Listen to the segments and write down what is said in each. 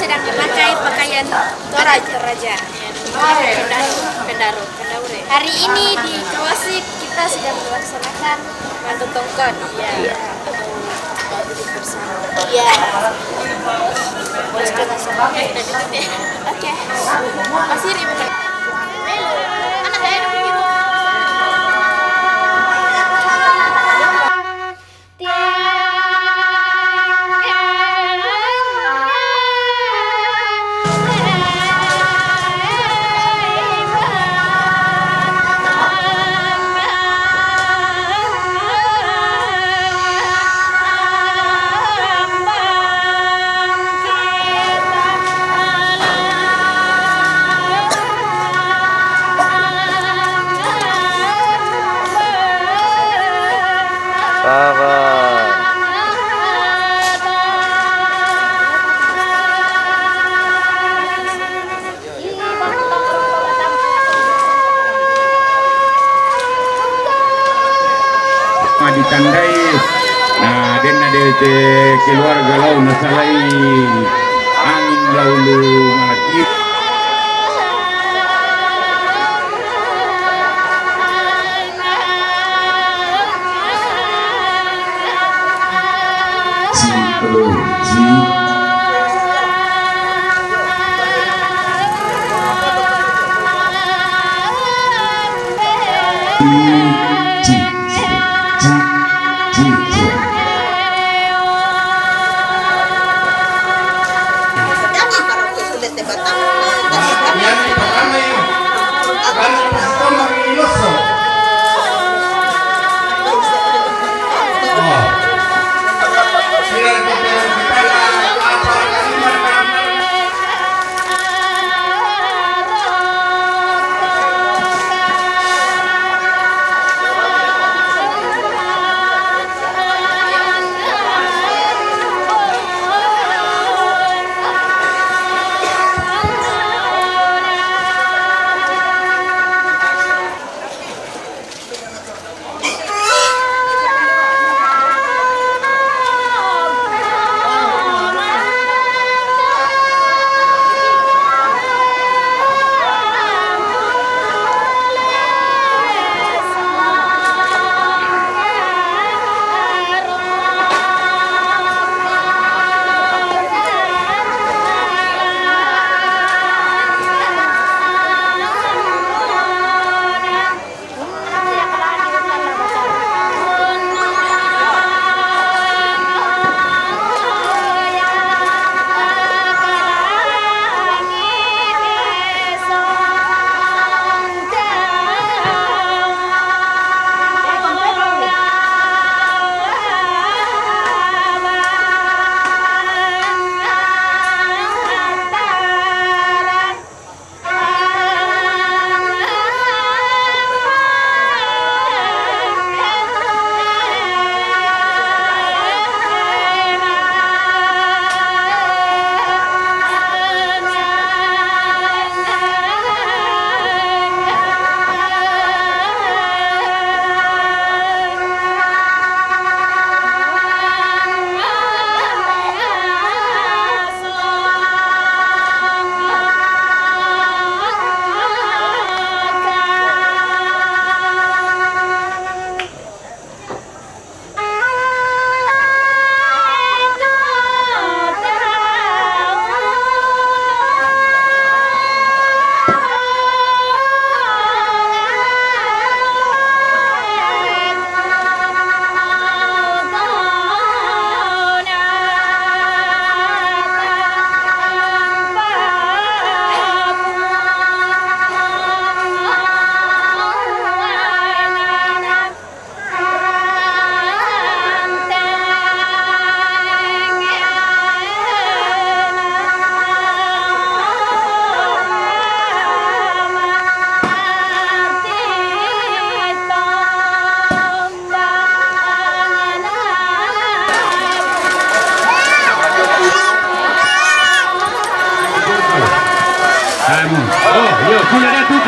sedang memakai pakaian Toraja. Pendaru. Hari ini di Kawasik kita sedang melaksanakan mantu tongkon. Iya. Duduk bersama. Iya. Oke. Masih ribet. Anak saya begitu. Ditandai nah den ada keluarga lau nasalai angin laulu malaki Yo, sudah ada tujuh.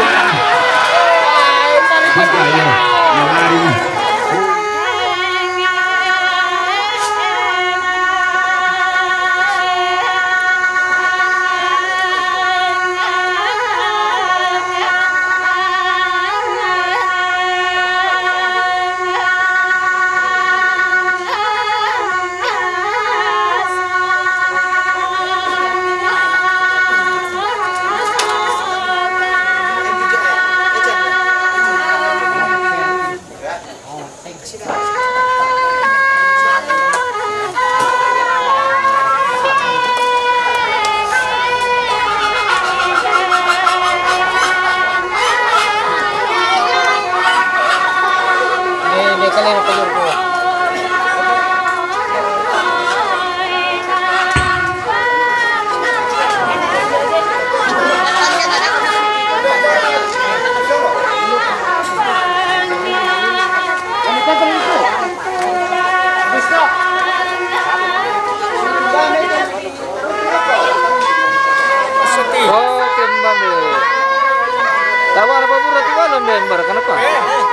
Tujuh ya, yang lari.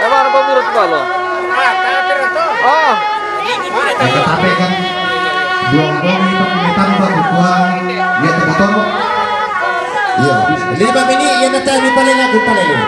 Emang apa burut balo? Oh. Tetapi kan buang-buang itu pemitan buat dia terbuton. Iya. 5 menit yang nanti kami paling aku paling.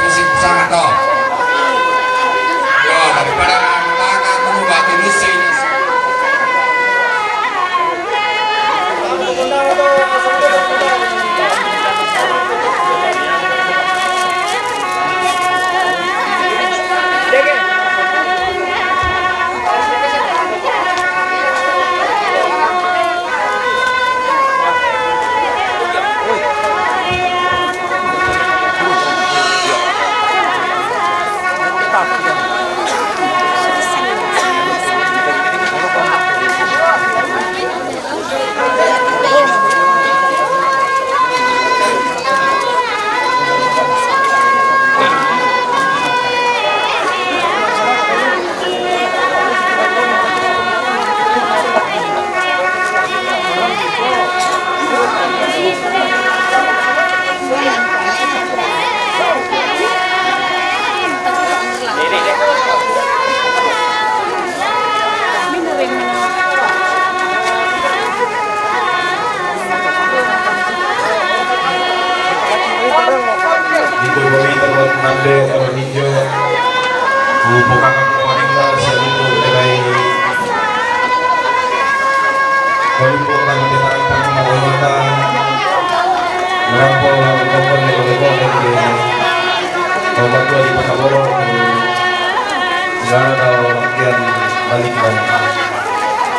Fisik sangat toh. Ya, daripada laga mengubah mesin.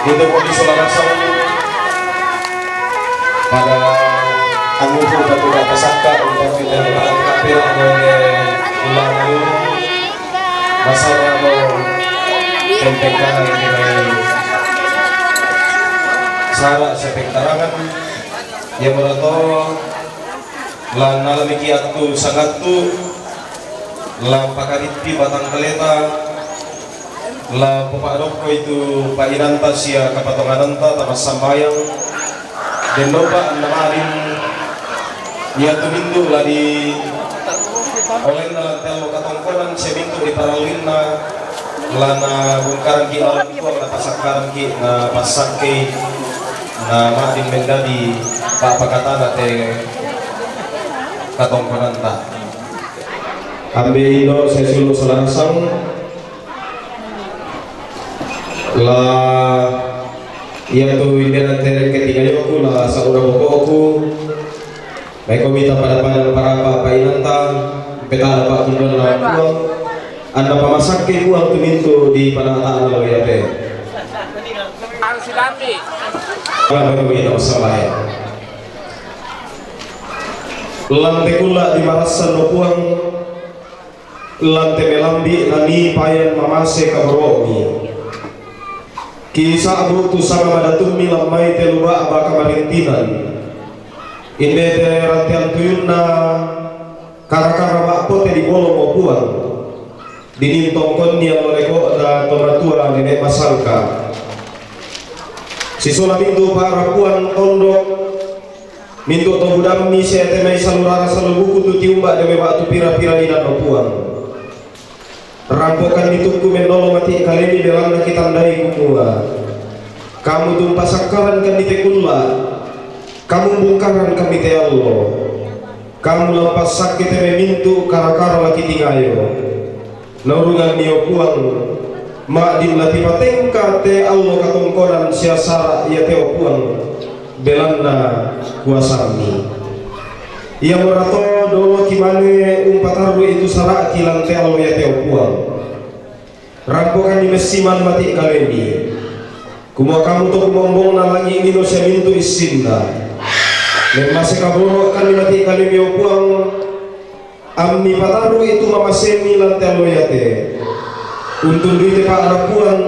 Untuk kondisi langsung pada anggota batu bata saka untuk tidak mengapil oleh ulang masalah atau tentengkan dengan salah sepektarangan yang berato lan alamiki aku sangat tu la pakaripi batang keleta la papadoko itu painanta sia kapatongananta tamas sambayang dan loba namarin nia tumindu la di oleh na telo katongkonan sia mintu di paralina lana bungkaran ki alam ko na pasakaran ki na pasake na maring mendadi papakatana te katongkonanta ambe indo sesulu selangsang la ia tu indera tereng ketiga yoku la saura bokoku mai komita pada para painanta peta apa kundon la uang anda pamasak ke uang tu mintu di panataan lo ya te Harus silambi. apa komita usamaya lante kula di marasan lo puang lante melambi nani payan mamase kabromi kisah abu tu sama madatumi lamai teluba abaka marintinan inde te ratian tuyunna karakara bakpo te di bolong opuan dinintongkon dia mereka da tomatua nenek masalka Sisula mintu parapuan tondok mintu to budammi se temai salurara salubuku tu tiumba deme batu pira-pira ina puang. Rampokan dituku menolong mati kali ini dalam kita tandai kumua. Kamu tumpah sakaran kami tekulla. Kamu bungkaran kami te Allah. Kamu lepas sakit memintu kara-kara laki tingayo. Naurungan niyo puang. Mak dimlati patengka te Allah katongkonan siasara ia teo puang belanna kuasami ia merato dolo kimane umpataru itu sarak kilang te Allah ia teo puang rampokan di mesiman mati kalendi kumua kamu to kumombong na lagi nino sia mintu isinna memase kaboro kan di mati kalendi puang ammi pataru itu mamasemi lan te Allah ia te untuk duit pak rapuan,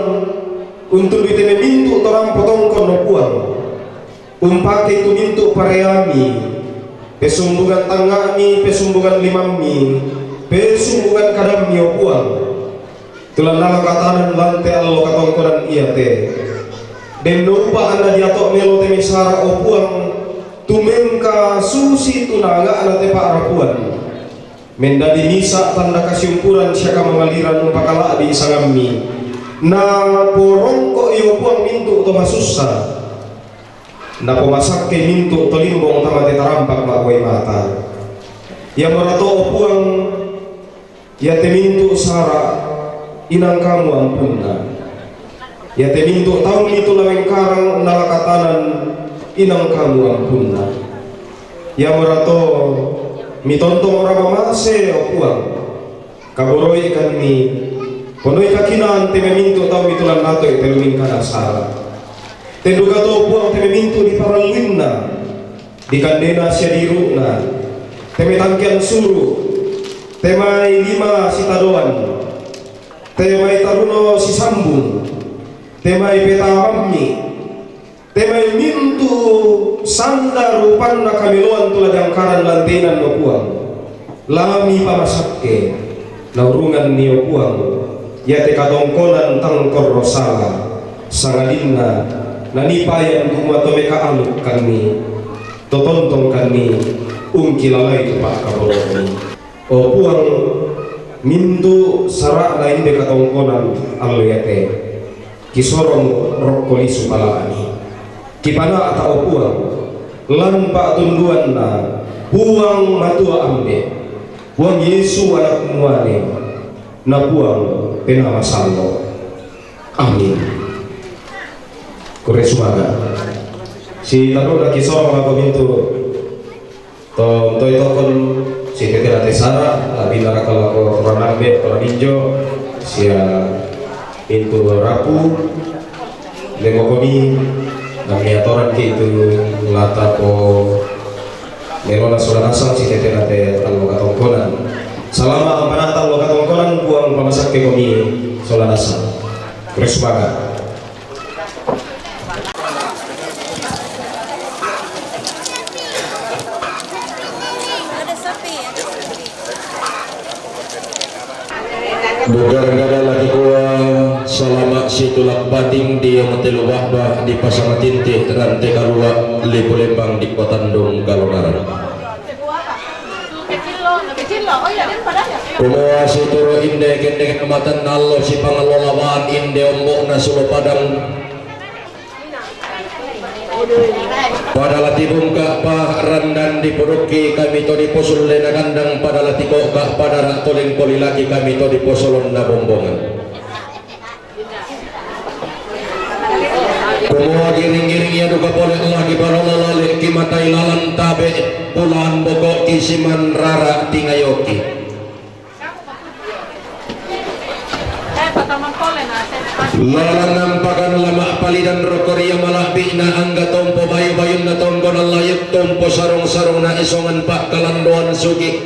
untuk duit memintu orang potong kono puang, umpake itu mintu pareami, pesumbungan tangami, pesumbungan limami, pesumbungan kadami puang, tulan nama katanan lantai Allah katong kodan iya te, dan lupa anda diatok melo te misara puang, tumengka susi tunaga anda te pak rapuan. Mendadi misa tanda kasyukuran syaka mengaliran umpakala di sangami na porongko iyo puang mintu to masusa na pumasak ke mintu to limbong tamate tarampak makway mata ya marato puang ya te mintu sara inang kamu ampunna ya te mintu taun itu laweng karang nalakatanan inang kamu ampunna ya marato mitontong orang mamase o puang kaboroi kami ponoi kakinan teme mintu tau mitulan nato itelumin kana sala tenduga to puang teme mintu di paralwinna di kandena sia diruna teme tangkian suru temai 5 sitadoan temai taruno si sambung temai petamami temai mintu sanda rupanna kamiluan tula jangkaran lantenan no puang lami pamasakke naurungan niyo puang ya te katongkonan tangkor rosala sangalinna nanipayan kumato meka aluk kami totontong kami ungkilalai tu pak kaboloni o puang mintu sarak lain de katongkonan aluyate kisorong rokkoli supalaani kipana atau puang lampak tunduan na puang matua ambe puang Yesu anak muane na puang pena masallo amin kore sumaga si taro na kisong ako mintu to toy tokon si tetera tesara labi narakal ako ranambe para ninjo sia pintu rapu lego komi nami atoran ke itu lata po merona sudah nasang si tete nate talo katongkonan selama amanah talo katongkonan buang pamasak ke komi sudah nasang terus baga Bugar-gara lagi gua selama situlak bating dia matelu wahbah di pasangan tintih rantai kalua lipu lembang di Kotandung Galongaran. Kumua situro inde kende kematan nalo si pangalolawan inde ombok nasulo padang. Pada lati bungka pah randan di puruki kami to di posul lena kandang pada lati kokak pada rak toling poli laki kami to di posolon na bombongan. Kumua giring-giring ya duka boleh lagi barololalik kimatai lalan tabe pulaan bokok kisiman rara tingayoki. Lalang nampakan lama palidan rokoria malah bina angga tompo bayu-bayun na tompo na layak tompo sarong-sarong na isongan pak kalandoan sugi.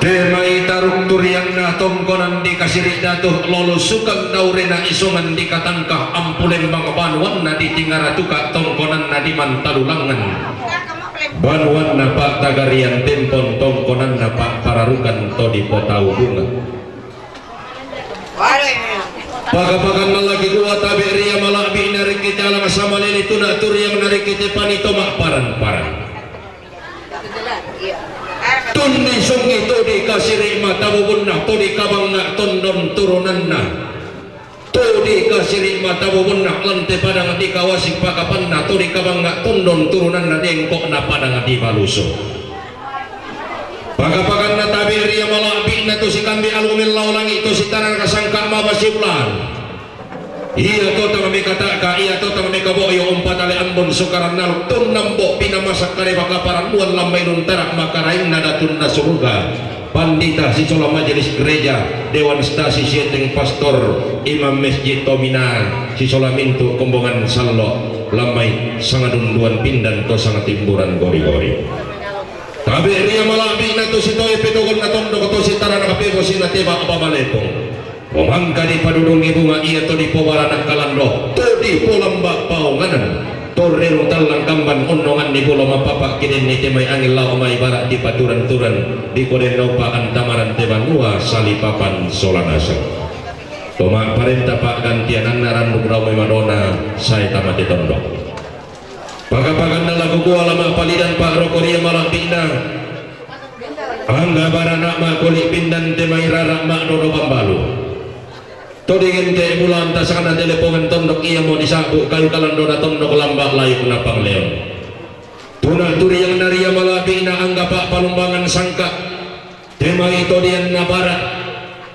Demai taruk turiang na tomkonan di kasirik na tuh lolo sukang daure na isongan di katangkah ampulen bang banuan na di tingaratuka tomkonan na di mantalulangan. Banuan na pak tagarian tempon tongkonan na pak pararukan to di potau bunga. Pagapakan lagi gua tabi ria malabi narik kita alang sama lili tuna yang narik kita panito paran-paran. Tundi sungi to di kasiri mata bubunna to di kabangna tondon turunanna to di kasiri mata bubunna lante padang di kawasik pakapanna to di kabangna tondon turunanna dengkok na padang di baluso. Pagapakan na tabir ya malabi na to si kambi alumil laulangi to si tanan kasangka mabasiblan. Iya to tama may kataka, iya to tama may kaboyo umpat ali ambon sukaran naluk tun nambo pinamasak kare bakaparan buan lamay luntarak makaraing nadatun na surga. Pandita si sola majelis gereja dewan stasi sieteng pastor imam masjid tominan si sola mintu kombongan sallo lamay sangadun duan pindan to sangat timburan gori-gori. Tabi ria malabi na to si toy petogon na tondo to si taran kapebo si na teba apabalepong. Pemangka di padudungi bunga iya to di powaranak kalando to di polambak paunganan torrero talang kamban ondongan di pulau mapapak kinin ni temay angin lau may barak di paturan-turan di koden nopa antamaran tebanua salipapan solanasan tomak parenta pak gantianan naran bukrau may madona saya tamat ditondok pagapagan na lagu gua lama palidan pak rokoria malang pinda angga baranak ma kulit pindan temay rarak mak dodo pambalu todingin ke bulan tasakan telepongan tondok iya mau disabuk kayu kalando na tondok lambak layu napang leon tuna turi yang naria malabi na angga pak palumbangan sangka tema itu dian na barat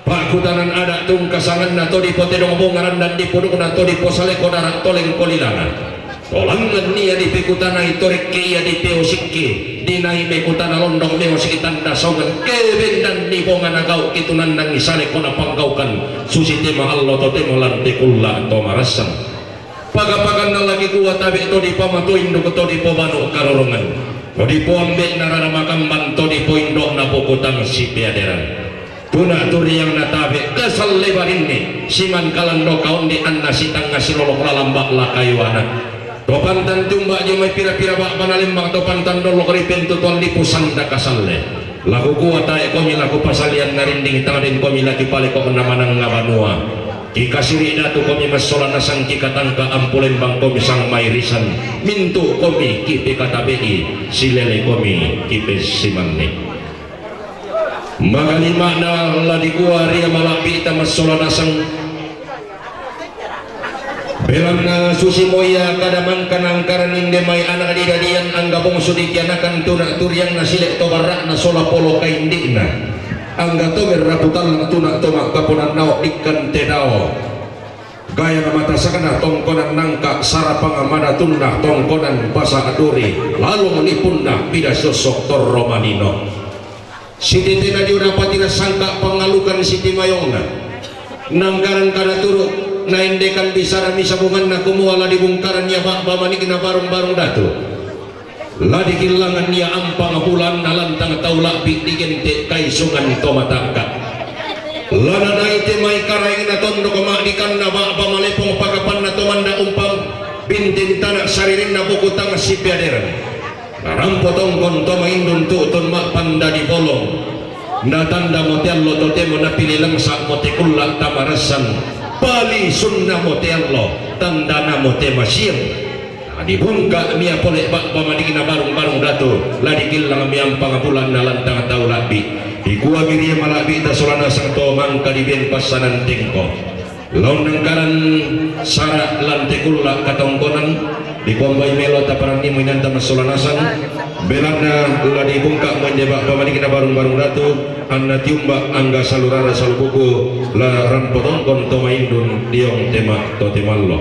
pak kutanan ada tung kasangan na todi potedong bongaran dan dipodok na todi posale kodarak toleng kolilangan tolangan niya di pikutana itorik iya di peosikki dinai mekutana londong meosiki tanda songan keben dan nibongan agau kitunan nang isale kona panggaukan susi tema Allah to tema lante kulla to marasan pagapagan na lagi kuat tabi to di pamatuin do to di pobano karorongan to di poambe narara makamban to di poindo na pokutang si peaderan tuna turi yang natabe kesal lebar ini siman kalando kaun di anna sitang ngasilolok lalambak lakayuana topantan tumbak jumai pira-pira bak panalimbang topantan dolok ripin tutuan lipusan da kasalle lagu kuat tae komi lagu pasalian narinding tangadin komi lagi pale kok namanang ngabanua kikasiri datu komi masola nasang kikatangka ampulembang komi sang mairisan mintu komi kipi katabi silele komi kipi simanni magalima na ladi gua ria malapi ita masola nasang belang na susi moya kadaman kanang karanin demay anak adidadian angga bong sudikianakan tuna turyang na silek to barak na sola polo kaindik na angga to merraputan lang tuna tomak kapunan nawak ikan tedao gaya na mata sakana tongkonan nangka sarapang amada tunna tongkonan basa aduri lalu menipun na pida sosok tor romanino siti tena diunapatira sangka pengalukan siti mayongna nangkaran kada turuk na indekan bisara misabungan na kumuala di bungkaran niya bamanik na barong-barong datu ladi kilangan niya ampang bulan na lantang taulak bitikin te kaisungan tomatangka lana na ite may karaing na tondo kumadikan na bamalepong pagapan na tumanda umpang bintin tanak saririn na bukutang si piaderan narampotong konto maindun tutun makpanda di bolong na tanda motello totemo na pililang sa motekulak tamarasan Bali sunnah mote Allah tanda namo te masyir dibungka mia polek bak pamadik na barung-barung datu ladikil lang miang pangabulan na lantang tau labi di kuwa giri malabi ta solana sang to mangka di ben pasanan tingko laun nangkaran sara lante kulla katongkonan di kombay melo ta parang ni minan ta masolana sang belakna ladi bungka menjebak pamadik na barung-barung datu anna tiumba angga salurara salubuku la rampotong konto maindun diong tema to temallo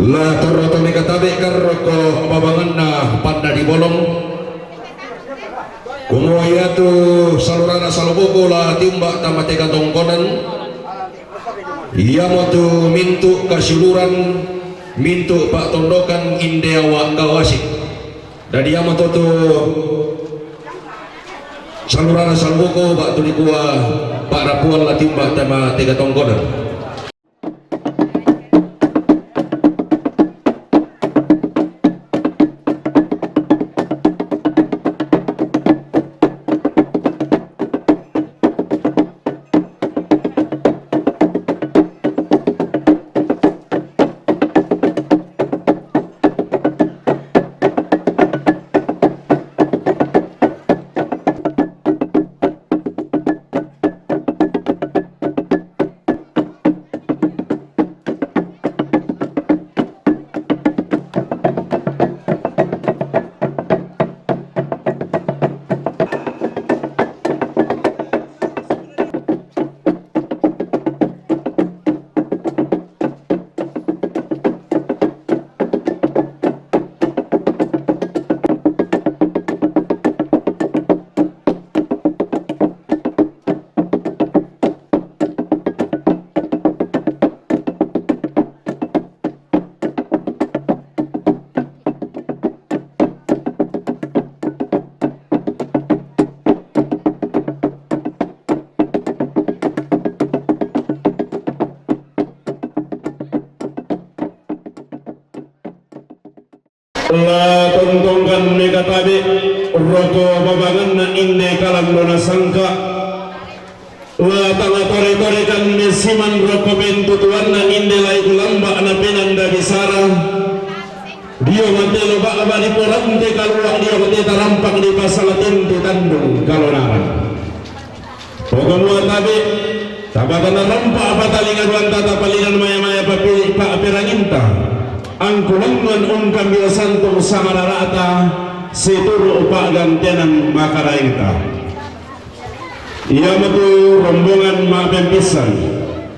la tarroto mekatabe karroko pabanganna panda di bolong kumuayatu salurara salubuku la tiumba tamate katongkonan iya motu mintu kasuluran mintu pak tondokan indeawa kawasik dan dia motu tu salurana salbuko pak tulikuwa pak rapuan latimba tema tiga tongkonan La tontongkan nekatabe roto babangan na inde kalam dona sangka. La tanga tore-torekan mesiman roko bentutuan na inde lai kulamba na penanda bisara. Dia ngantelo ba abadi porante kalua dia kote tarampak di pasalatin tu tandung kalonara. Pokoknya tabe tabatan rampak apa talingan wanta tapalinan maya-maya papi pa peranginta. Angkulangan kambil santung samararata situru upa gantianan makarainta. Ia metu rombongan mapempisan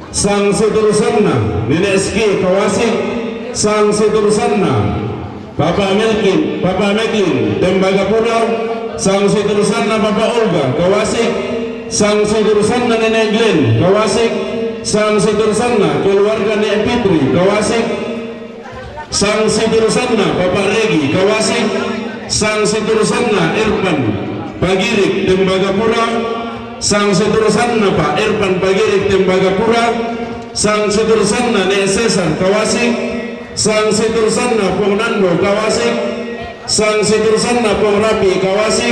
sang seterusanna nenek ski kawasi sang seterusanna Bapak Mekin Tembagapura sang seterusanna Bapak Olga kawasi sang seterusanna nenek Glenn kawasi sang seterusanna keluarga nenek Fitri kawasi sang seterusanna Bapak Regi kawasi sang seterusanna Irfan Pagirik Tembagapura sang seterusanna Pak Irfan Pagirik Tembagapura sang seterusanna Nek Cesar kawasi sang seterusanna Pong Nando kawasi sang seterusanna Pong Rapi kawasi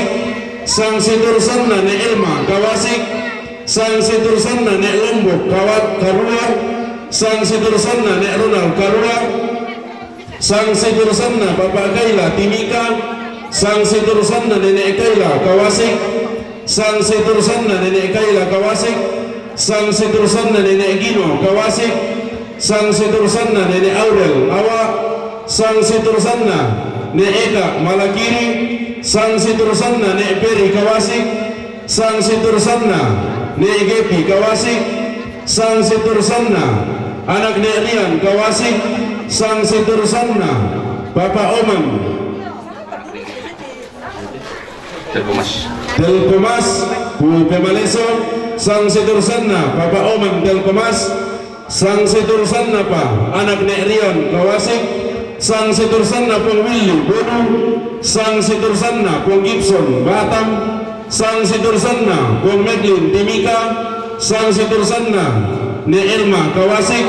sang seterusanna Nek Elma kawasi sang seterusanna Nek Lombok kawat Karua sang seterusanna Nek Ronald Karua sang seterusanna Bapak Kaila Timika sang seterusanna Nenek Kaila kawasi sang seterusanna Nenek Kaila kawasik sang seterusanna Nenek Gino kawasik sang seterusanna Nenek Aurel awa sang seterusanna Nenek Eka Malakiri sang seterusanna Nenek Peri kawasik sang seterusanna Nenek Gepi kawasik sang seterusanna anak Nenek Rian kawasik sang seterusanna Bapak Oman Telkomas Bu Pemaleso sang seterusanna Bapak Oman Telkomas sang seterusanna Pak anak Nek Rion kawasik sang seterusanna Pong Willy Bodu sang seterusanna Pong Gibson Batam sang seterusanna Pong Medlin Timika sang seterusanna Nek Irma kawasik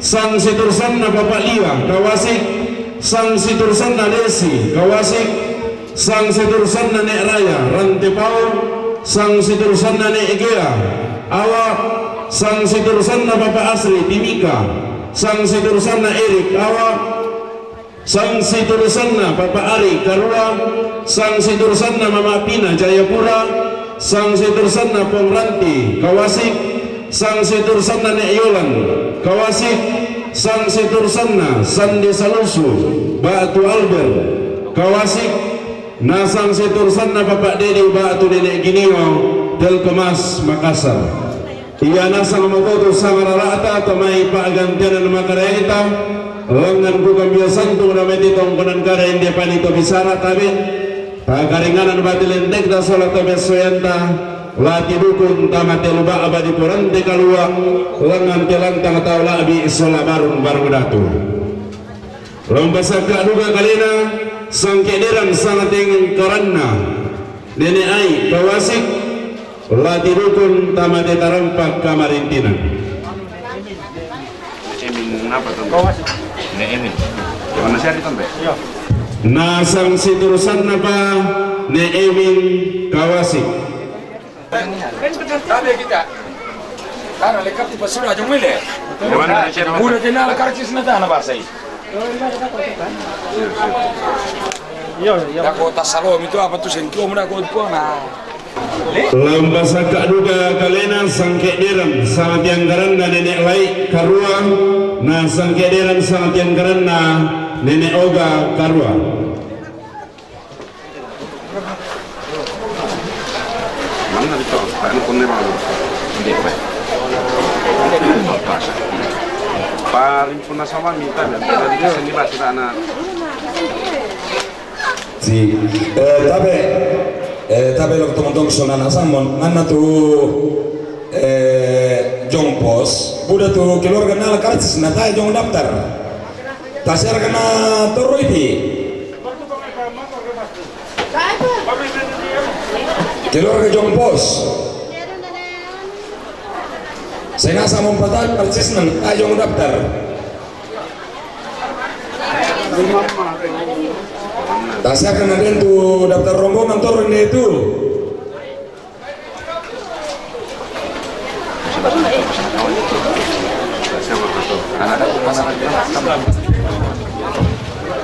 sang seterusanna Bapak Liwa kawasik sang seterusanna Desi kawasik sang seterusanna Nek Raya Rantepau sang seterusanna Nek Egea Awa sang seterusanna Bapak Asri Timika sang seterusanna Erik Awa sang seterusanna Bapak Ari Karua sang seterusanna Mama Pina Jayapura sang seterusanna Pong Ranti kawasik sang seterusanna Nek Yolan kawasik sang seterusanna Sandi Salusu Batu Albert kawasik nasang seterusanna Bapak Dedi Batu Nenek Ginio Telkomas Makassar. Ia nasang matoto samararata tamai Pak gantianan makaraita lengan bukan biasan tu nameti tongkonan kara inde panito bisara tabe karinganan batil entek da salat tabe soyanta lati dukun tamate luba abadi porante kalua lengan telantang taula abi isola barun barudatu lomba saka duga kalina sang kederan sangateng karanna nenek ai kawasik lati dukun tamate tarampak kamarintinan na sang seterusan napa ne emin kawasik Tabe kita. Karena lekat di pasir aja mulai. Udah kenal karcis nata na bahasa ini. Ya kota Salom itu apa tuh sengkio mana kau na. lomba saka duga kalena sangke deran sangat yang karena nenek lai karua na sangke deran sangat yang karena nenek oga karua mana itu tak nak kena malu dia baik paling pernah sama minta dari sini masih anak si tabe lo teman-teman sonana samon mana tuh jong pos udah tuh keluarga nala karcis nata jong daftar tasir kena terroidi keluarga jong pos saya nasa mempertahankan karcis nata jong daftar Tasnya kan ada tuh daftar rombongan turun deh itu.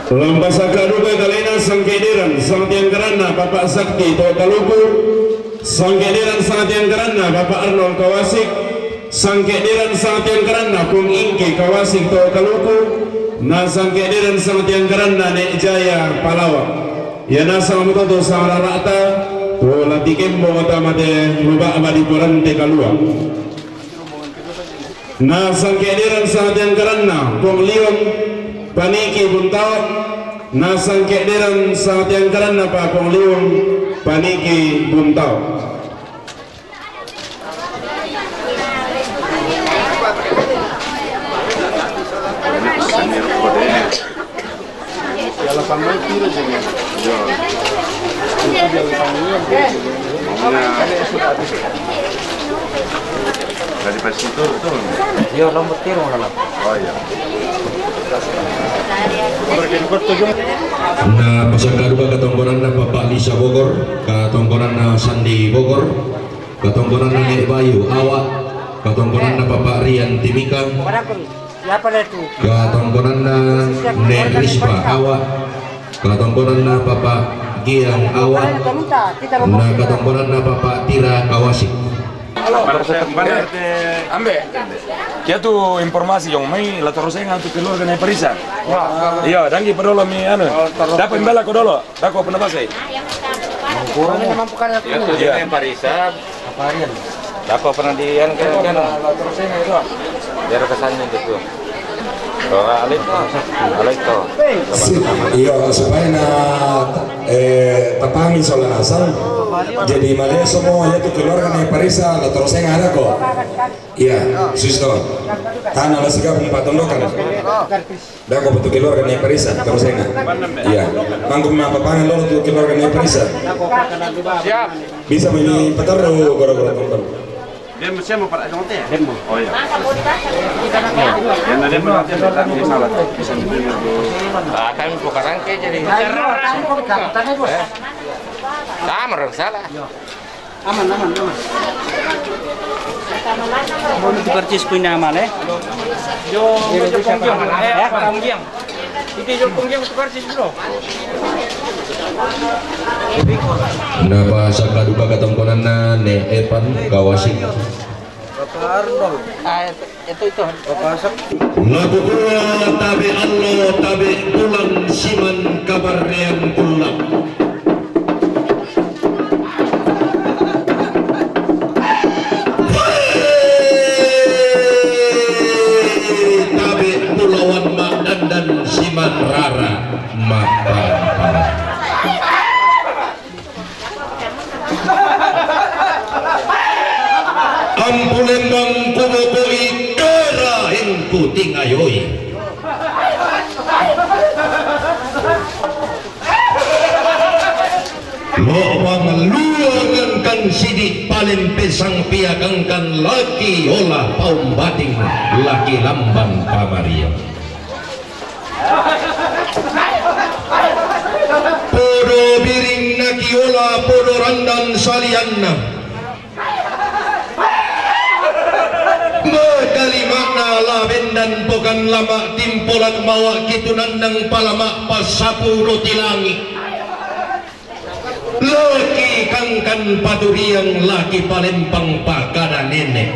Lomba sakaduga kalina sangkediran sangtiang kerana Bapak Sakti Totaluku, sangkediran sangtiang kerana Bapak Arnold Kawasik, sangkediran sangtiang kerana Kung Ingki Kawasik Totaluku, na sangkediran sangtiang kerana Nek Jaya Palawak. Ya nasang mutoto sang rarata, wala tikembo matamate luba abadi purante kalua. Na sangkediran sangtiang kerana Kung Liong Paniki Buntao, na sangkediran sangtiang kerana Pak Kung Liong Paniki Buntao. Dari pas itu tuh. Yo rambut tiru mana? Oh iya. Na pasangkaduga katongkonan na Bapak Lisa Bogor, katongkonan na Sandi Bogor, katongkonan na Nek Bayu Awak, katongkonan na Bapak Rian Timika, Siapa itu? katongkonan na Nek Rispa Awak, katongkonan na Bapak Giang Awak, na katongkonan na Bapak Tira Kawasik. Ambe, kia tuh informasi yang mai la terusnya ngantuk keluar kena perisa. Iya, dangi pedolo mi anu. Dapat imbala ko dolo. Dako pernah pasai. Kurang mampukan aku. Iya. Parisa, apa harian? Dako pernah dian kan? La terusnya itu. Biar kesannya gitu. Alito. Iya supaya na tapangi soal asal. Jadi malah semua itu keluarga nih Parisa la terusnya nggak ada kok. Iya, susto. Tanah la sikap patondokan. Dah kok betul keluarga nih Parisa terusnya nggak. Iya. Mangkum apa pangan lo tuh keluarga nih Parisa. Siap. Bisa ini petar lo gara-gara tonton. Dia mesti mau pada jonte. Demo. Oh iya. Yang ada berarti ada di salah. Bisa didengar dulu. Akan buka rangkai jadi. Sama orang salah. Aman. Mau dipercis punya aman Yo, Panggiang. Itu yo Panggiang dipercis bro. Na pasangkaduga katongkonan na Nek Epan Kawasik. Itu Bapak Sakti. Lagu kedua tabi Allah tabi bulan siman kabar yang pulang. Tabi pulauan Makdan dan siman rara makan. Ampulembang kumukui kera hingku tingayoi. Lopang luangan kan sidik paling pesang piagangkan laki olah paum bating laki lamban pamaria. Podo biring naki olah podo randan salianna. Kali makna laben dan pokan lama timpolan mawa kitu nandang palamak pasapu roti langit. Laki kangkan paduriang laki palempang pakada nenek.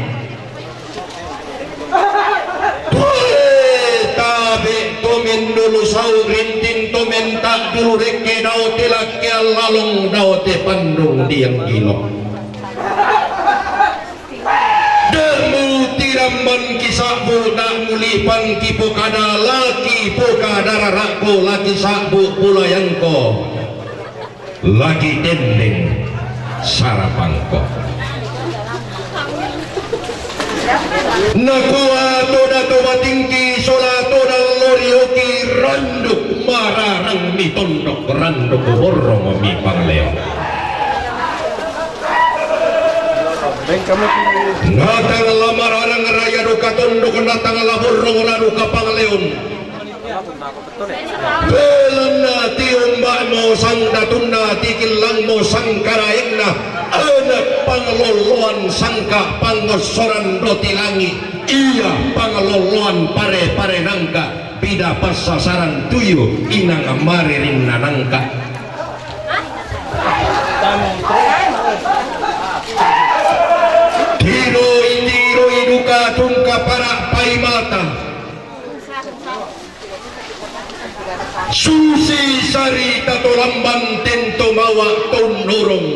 Tabe tomen dulu sau rinting tomen tak dulu reke daote laki lalong daote pandung diang gilong. Ramban kisah budak mulipan kipu kada laki pokada rarako laki sabu pulayangko laki dendeng sarapangko nakuha toda toba tingki sola toda lorioki randuk mararang mi tondok randuk borong mi pangleong natang lamar orang raya duka tunduk natang laburung laduka pangleon belana tium ba mo sang datuna tikilang mo sang karaigna anak pangloloan sangka pangosoran dotilangi iya pangloloan pare-pare nangka bida pasasaran tuyo inang mariring nanangka tiro iduka tungka para paimata susi sari tatolamban tento mawa tonurong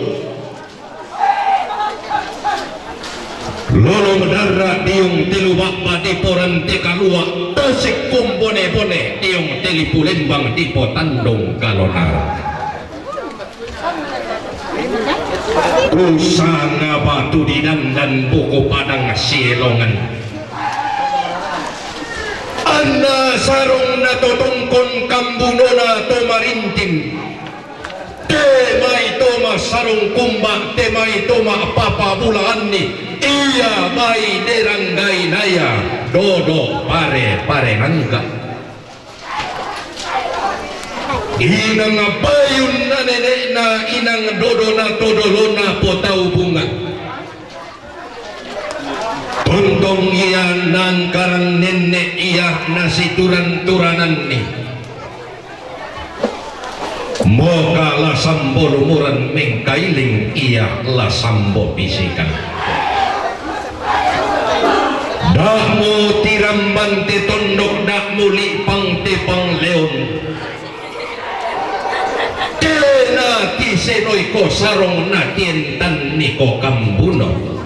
lolong darah diung tilubak di poran tekalua tasik kumbone-bone diung telipulembang di potandong kalonar kusanga batu di dandan buku padang silongan anda sarung na totongkon kambunona to marintin temai toma sarung kumbak temai toma papa bulaanni iya mai deranggai naya dodo pare nangga inang bayun na nenek na inang dodo na todolona potau bunga tontong iya nang karang nenek iya nasi turan-turanan ni moga la sambo lumuran mengkailing iya la sambo bisikan dahmu tiramban te tondok dahmu lipang te pang leon tena tisenoi ko sarong na tientan niko kambuno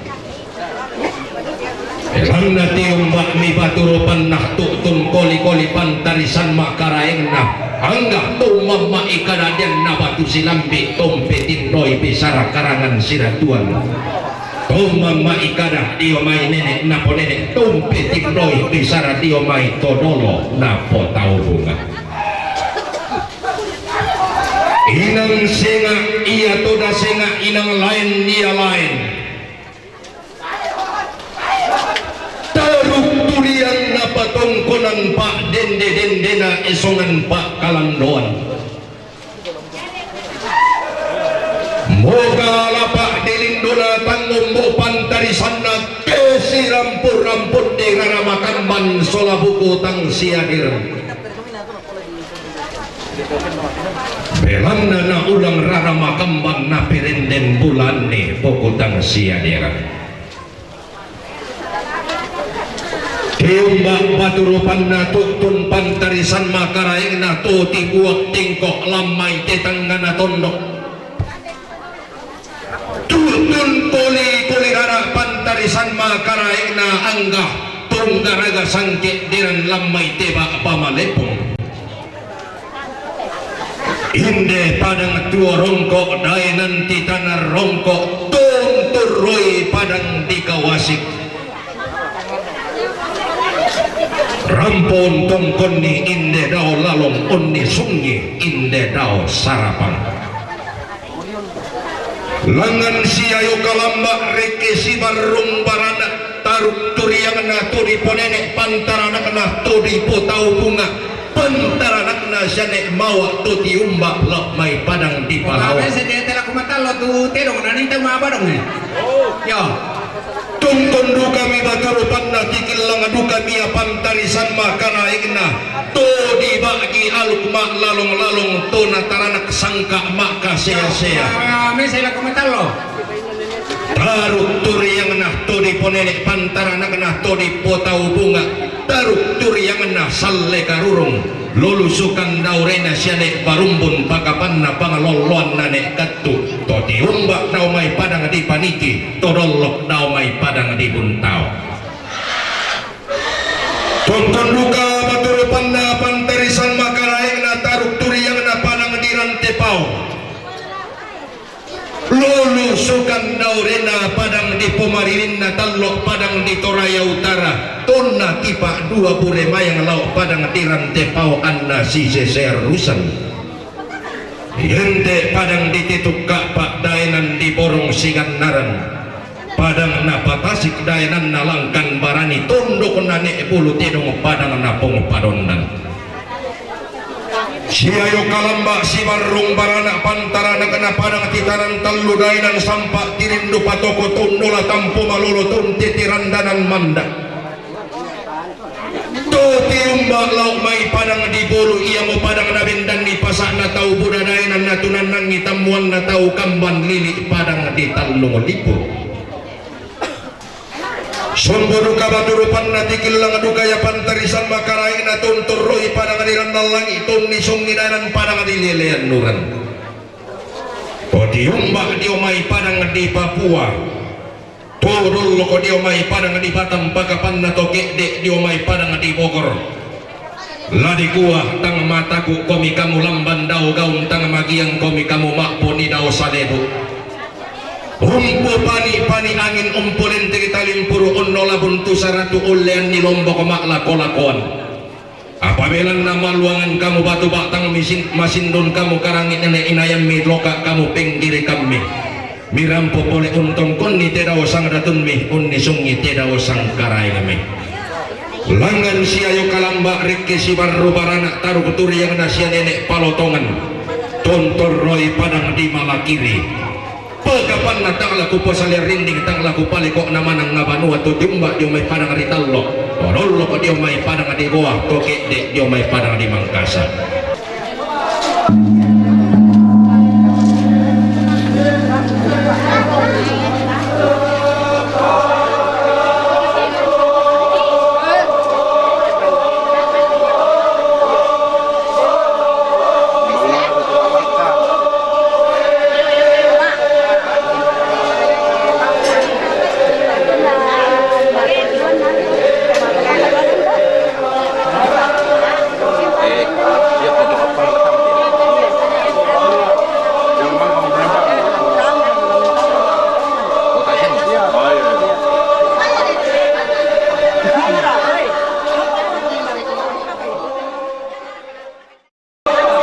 Elang na tiung bakmi baturopan nah tutun koli-koli pantarisan makaraeng na anggah tumam maikadadian na batu silambi tompetin noi besara karangan siratuan tumam maikadah diomai nenek napo nenek tompetin noi besara diomai todolo napo tau bunga inang senga iya toda senga inang lain dia lain tulian na patongkonan pak dende-dendena esongan pak kalandoan moga lapak dilindona tangombo pantarisan na kesi rampur-rampur di raramakamban sola buku tang siadir belanna na ulang raramakamban na pirenden bulan ni buku tang siadir Tiumbak baturupan na tutun pantarisan makaraing na tuti buak tingkok lamay tetangga na tondok tutun kuli rara pantarisan makaraing na anggah tunggaraga sangkit diran lamay teba pamalepong inde padang tua rongkok dainan titanar rongkok tunturoi padang dikawasik rampon tongkon ni inde dao lalong onni sungi inde dao sarapang langan siayo kalambak reke si barung barana taruk turiang na turi ponenek pantaranak na turi potau bunga pantaranak na sianek mawa tuti umbak lok mai padang di Palawan Tela kumatalo tu terong nanita mabadong ni. Yo. Tungkon duka mi baturupan na tikilang duka mi pantarisan makana igna to di bagi aluk mak lalong to na taranak sangka maka sea-sea Me sila kumatalo. taruk turi yang nah to di ponenek pantaranak nah to di potau bunga taruk turi yang nah salle karurung lulusukan daurena sianek barumbun pakapanna pangaloloan nanek katu to diumbak naumai padang di paniki todolok naumai padang di buntau tonton duka baturupanna pantarisan makaraeng na taruk turi yang na padang di rantepau lulusukan daurena padang di Pomaririn na talok padang di Toraya Utara tonna tipa dua buremayang lauk padang di rantepau anna si seser rusan yente padang di tituk pak daenan di borong sigannaran padang na patasik daenan na langkan barani tunduk na ne bulu tidong padang na pong padondan Siayo kalamba si marung barana pantara nakana padang titanan talu dainan sampak tirindu patoko tundola tampu malolo tunti tirandanan manda to tiumba lau mai padang di bolu ia mo padang nabindan di pasak na tau budadainan natunan nangi tamuan na tau kamban lili padang di talung lipo sombo duka baturupan na tikilang duka ya pantarisan makarai na tunturoi padang adiran nalang itun ni sungidanan padang adilelean nuran o diumba diomai padang di Papua turul ko diomai padang di Batam pakapan na toke de diomai padang di Bogor ladi gua tang mataku komi kamu lamban dau gaun tang magiang komi kamu makponi dau sadebu umpo pani angin umpulen tirita limpuru onnola buntu saratu ulean ni lombok makla kolakuan apabila nama luangan kamu batu batang masindun kamu karangin nenek inayam midloka kamu penggiri kami mirampo pole untong konni teda osang ratun mi unni sungi teda osang karai kami langan siayo kalamba rike si barro barana taruh keturi yang nasia nenek palotongan tontor roy padang di malakiri pagapan na tang laku posalir rinding tang laku palikok nama nang ngabanu atau diumba diomay padang di Tallo torolo ko diomay padang di Goa toke de diomay padang di Mangkasa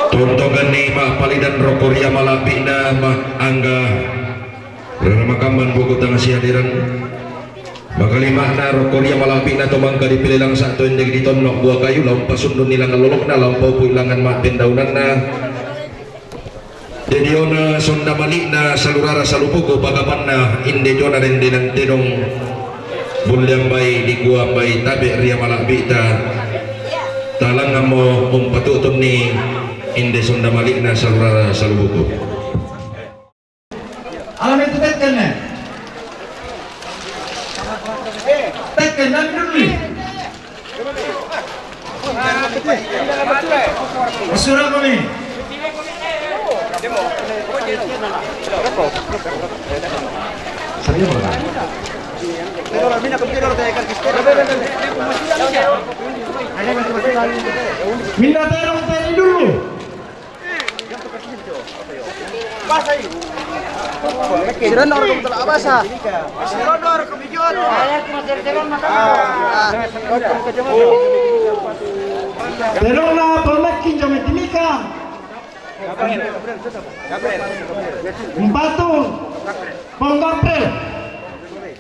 tuntungan ni Pak Palidan Rokoria Malapina Mak Angga Ramakamban buku tang siadiran Makalima na Rokoria Malapina tomangka dipilih lang sa ito hindi ditonok buah kayu laung pasundun nilang nalulok na laung paupo ilangan matin daunan na jadi ona sonda malik na salurara salupuko pagapan na hindi jona rin din ang tinong bulyang bay di gua bay tabi ria malapita talang mo patutom ni Inde sonda malik na salurara salubuko. Alam itu tekan na. Tekan na dulu. Surah kami. Minta terong tadi dulu. Sironor kung tala abasa. Sironor kumijon. Terong na pamakin jame timika. Empatu Pongaprel.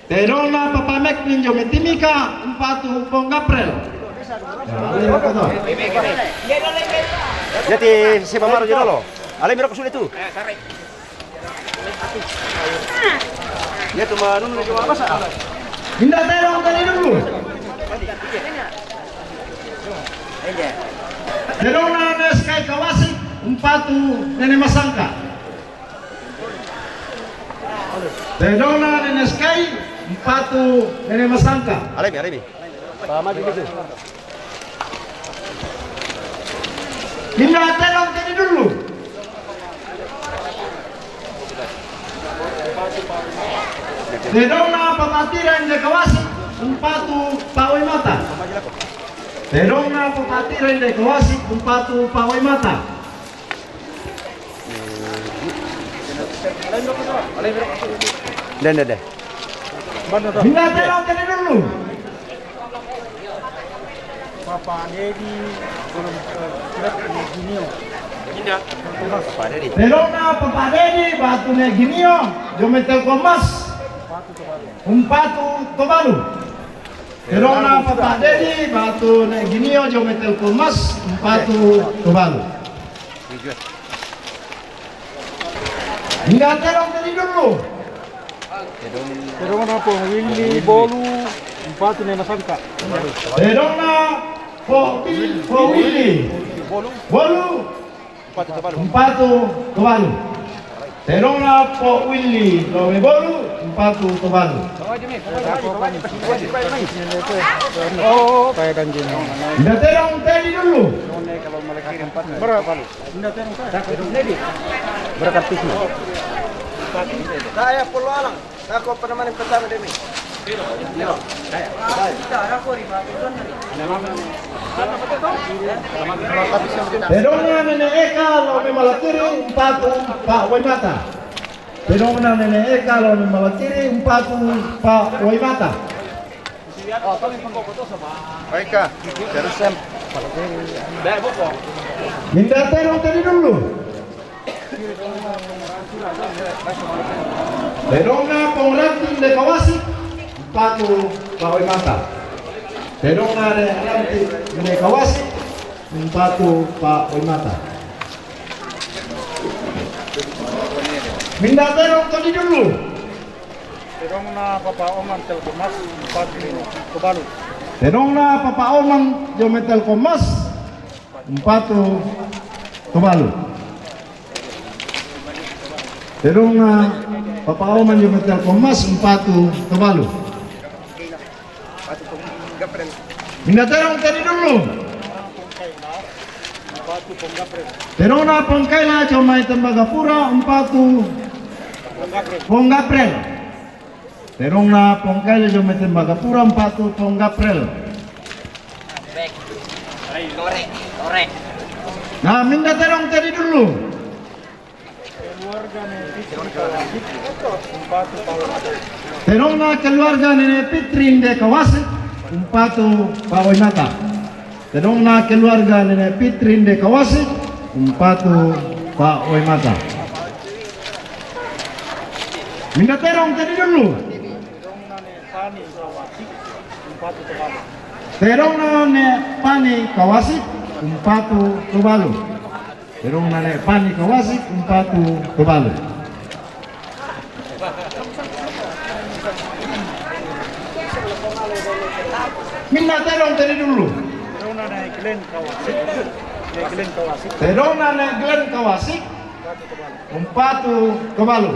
Terong na papamakin jame timika. Empatu Pongaprel. Jadi si Mamaro Jirolo. Alay mira ko sulit tu. Dia tu manun lagi apa sah? Hinda terong kali dulu. Terong na sky kawasik empatu nene masangka. Terong na sky empatu nene masangka. Alay mi. Pama gitu. Hinda terong kali dulu. Terong na papatiran de kawasi umpatu pawai mata. Terong na papatiran de kawasi umpatu pawai mata. Deh. Hinda terong kali dulu. Papa Dedi belum gini. Terong na papadedi batu ne ginio jometel komas umpatu tobalu. Terong na papadedi batu ne ginio jometel komas umpatu tobalu. Hingga terong tadi dulu. Terong na po, Willy, Bolu, empate na nasangka. Terong na po Willy. Bolu. Empatu Tuvalu. Terong na po Willy, Lowe Bolu, empatu Tuvalu. Oh, kaya kanjin. Hingga terong tadi dulu. Berapa? Berapa tisu? Saya pulau alang. Aku pernah main pertama demi. Terong na Nenek Eka, Lowe Malakiri, empatu Pak Waimata. Terong na Nenek Eka, Lowe Malakiri, empatu Pak Waimata. Baiklah. Terusan. Hingga terong tadi dulu. Terong na pengranting de Kawasik, empatu Pak Waimata. Terong na ranting de Kawasik, empatu Pak Waimata. Minda terong tadi dulu. Terong na Papa Oman Telkomas, empate Tuvalu. Terong na Papa Oman Jometel Komas, empatu Tuvalu. Terong na Papa Oman Jometel Komas, empatu Tuvalu. Minda terong tadi dulu. Terong na Pangkaila Comai Tembagapura, empatu Ponggaprel. Terong na Pongkaila Comai Tembagapura, empatu Ponggaprel. Nah, minda terong tadi dulu. Terong na keluarga Nenek Pitrin de Kawasik, empatu Pak Waimata. Terong na keluarga Nenek Pitrin de Kawasik, empatu Pak Waimata. Minda terong tadi dulu. Terong na Nenek Pani Kawasik, empatu Tuvalu. Terong na Nenek Pani Kawasik, empatu Tuvalu. Minda terong tadi dulu. Terong na Glenn Kawasik. Glenn Kawasik. Terong na Glenn Kawasik, empatu Tuvalu.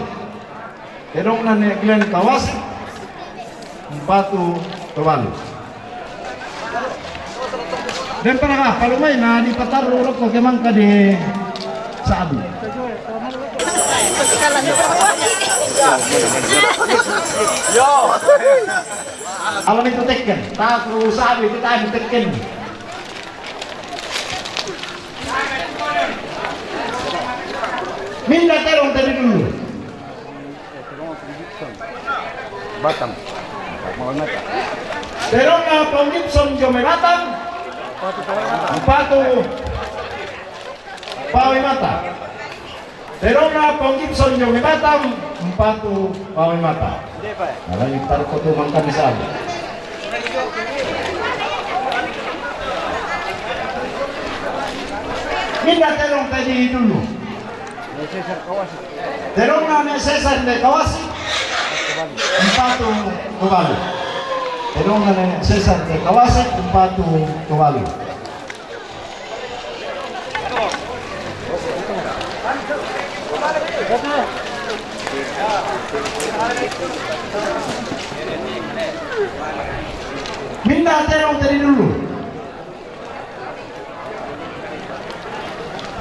Terong na Glenn Kawasik, empatu Tuvalu. Dan para ka palumay na di patarurok ko kemang ka di sabi. Yo. Alam itu tekken, tak perlu sabi kita ada tekken. Minda terong tadi dulu. Batam. Terong na Pong Gibson Jome Batam, empatu Pak Waimata. Terong na Pong Gibson Jome Batam, empatu Pak Waimata. Kalau itar ko tuh makan di sana. Minda terong tadi dulu. Terong na Cesar de Kawasik, empatu Tuvalu. Terong na Cesar de Kawasik, empatu Tuvalu. Minda terong tadi dulu.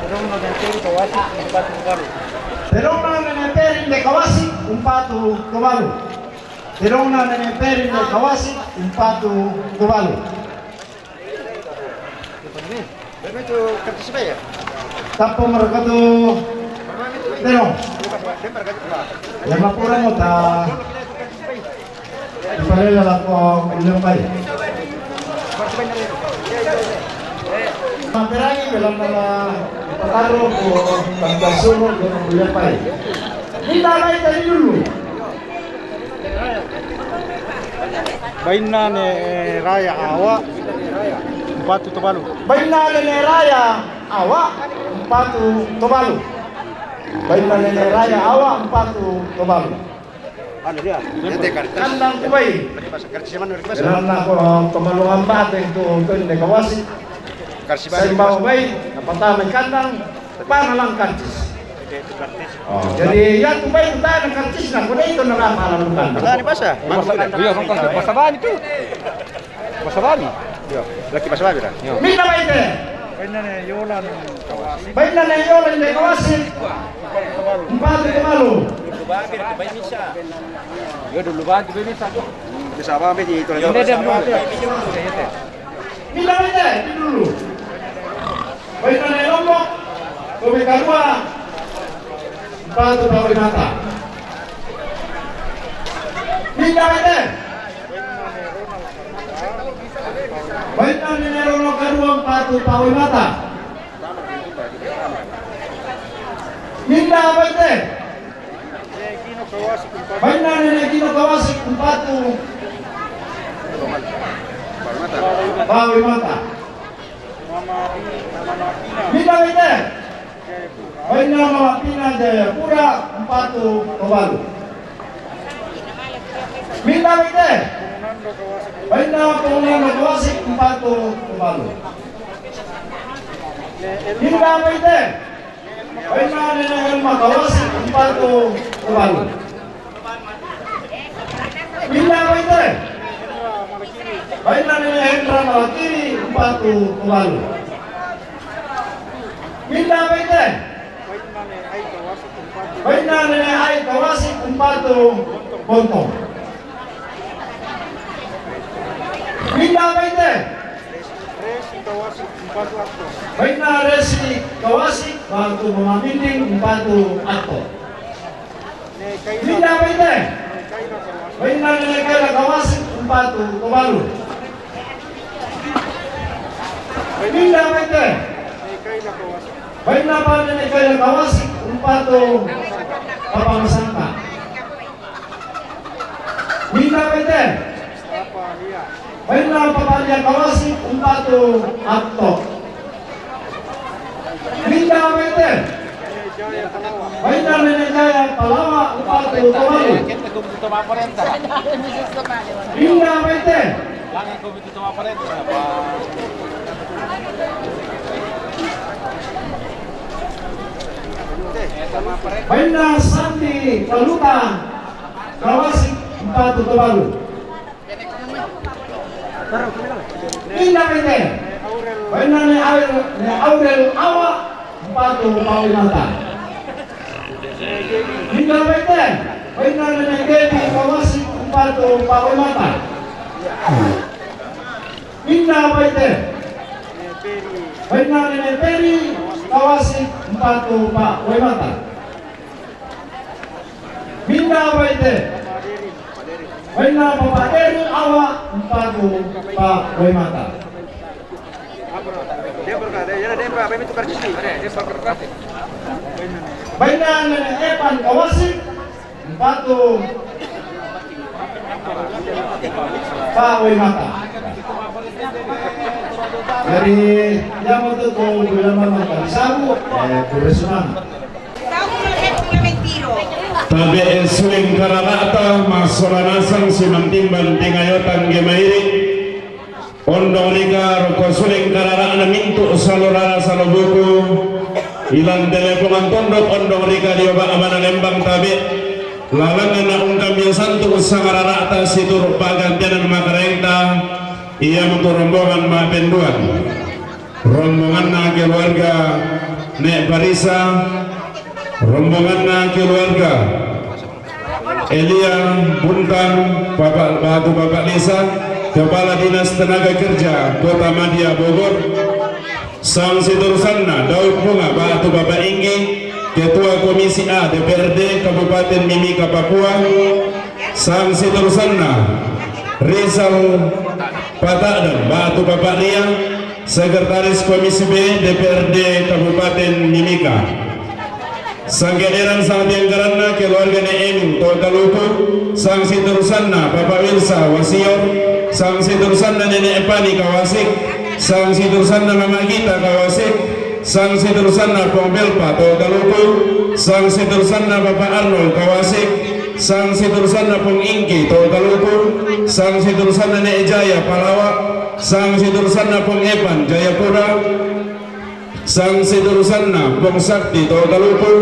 Terong na Glenn Kawasik, empate Tuvalu. Terong na Nenek Perin de Kawasik, empatu Tuvalu. Terong na Nenek Perin de Kawasik, empatu Tuvalu. Berapa itu kartu supaya? Tapo merkatu terong. Yang laporan mo ta. Ipalela lang ko ilang bay. Mamperangi bilang nala pataro ko pagkasunod ng ilang bay. Hindi bay tadi dulu. Baina ni Raya Awa, Umpatu Tubalu. Baina Nene Raya Awa Umpatu Tubalu. Baina Nene Raya Awa Umpatu Tubalu. Ano dia? Kandang Kubay. Dalam ako tumalungan ba ating tuon de kawasi. Sa imbaw bay, napataman kandang para lang kartis. Jadi ya Kubay tayo ng kartis na kuno ito nakakalam ng kandang. Ni basa. Iya, basa bani tu. Basa bani. Yo, laki basa bani dah. Mina ba ite? Baina na Yolan Kawasi. Baina na yolan de kawasi. Umpatu Tubalu. Yo dulu bantu ini satu. Bisa apa ambil itu lagi? Ini dia belum. Mina ba ite? Di dulu. Baina na lombok. Kumi kadua. Umpatu Bawai Mata. Mina ba ite? Baina na Rono kadua Umpatu Bawai Mata. Minda ba ite? Gino Kawasi Umpatu. Baina Nene Gino Kawasi Umpatu Bawai Mata. Minda ba ite? Baina Mama Pina Jayapura Umpatu Tubalu. Minda ba ite? Baina Pungano Kawasi Umpatu Tubalu. Minda ba ite? Baina Nene Elma Kawasi Umpatu Tubalu. Minda ba ite? Baina Nene Hendra Malakiri Umpatu Tubalu. Minda ba ite? Baina Nene Ai Kawasi Umpatu Bontong. Minda ba ite? Kawasi Umpatu Akto. Baina Resi Kawasi Umpatu Mamaminding Umpatu Akto. Minda ba ite? Baina Nene Kaila Kawasi Umpatu Tubalu. Minda ba ite? Baina pa Nene Kaila Kawasi Umpatu Papangsangka. Minda ba ite? Baina Papalia Kawasi Umpatu Akto. Minda ba ite? Baina Nene Jaya Palawa Umpatu Tubalu. Minda ba ite? Baina Sandi Paluta Kawasi Umpatu Tubalu. Minda ba ite? Baina Nene Aurel Awa Umpatu Bawai Mata. Minda ba ite? Baina Nene Devi Kawasi Umpatu Bawai Mata. Minda ba ite? Baina Nene Peri Kawasi Umpatu Bawai Mata. Minda ba ite? Baina Bapak Deri Awa Umpatu Bawai Mata. Dia berkata, ya dia berapa itu karcis ni? Dia berkata. Baina Nene Epan Kawasi Umpatu Bawai Mata. Dari yang untuk ulama Sabu, Kuresunan. Tabi suling kararata masolanasang simantimban tingayotan gemairi. Ondong liga roko suling kararana mintu salurara salobuku. Ilan telepongan tondok ondong liga dioba amana lembang tabi. Lalangan na ungkam yang santu sangararata situr pagantian makarenta. Ia untuk rombongan mapenduan. Rombongan na keluarga Nek Barisa. Rombongan na keluarga Elia Buntan, Bapak Batu Bapak Lisa, Kepala Dinas Tenaga Kerja Kota Madya Bogor, Sang Siturusanna Daud Bunga Batu Bapak Inggi, Ketua Komisi A DPRD Kabupaten Mimika Papua, Sang Siturusanna Rizal Patadang Batu Bapak Lia, Sekretaris Komisi B DPRD Kabupaten Mimika. Sanggederan sang tianggaranna keluarga Emin Totaluku, sang Siturusanna Bapak Wilsa Wasior, sang Siturusanna Nenek Epani Kawasik, sang situsanna Mama Gita Kawasik, sang situsanna Pong Belpa to Taluku, sang situsanna Bapak Arnold Kawasik, sang situsanna Pong Ingki to Taluku, sang situsanna Nek Jaya Palawak, sang situsanna Pong Epan Jayapura, sang situsanna Pong Sakti to Taluku,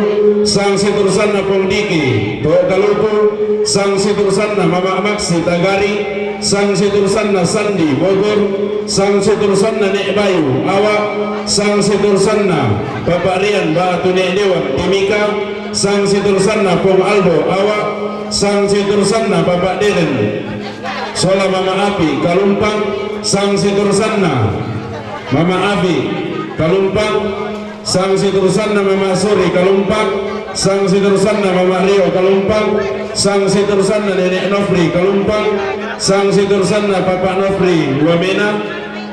sang situsanna Pong Diki to Taluku, sang situsanna Mama Maksi Tagari, sang situsanna Sandi Bogor, sang situsanna Nek Bayu Awak, sang situsanna Bapak Rian Batu Nek Dewan Timika, sang situsanna Pong Aldo Awak, sang situsanna Bapak Deren Sola Mama Api Kalumpang, sang situsanna Mama Api Kalumpang, sang situsanna Mama Suri Kalumpang, sang situsanna Mama Rio Kalumpang, sang situsanna Nenek Nofri Kalumpang, sang situsanna Bapak Nofri Wamena,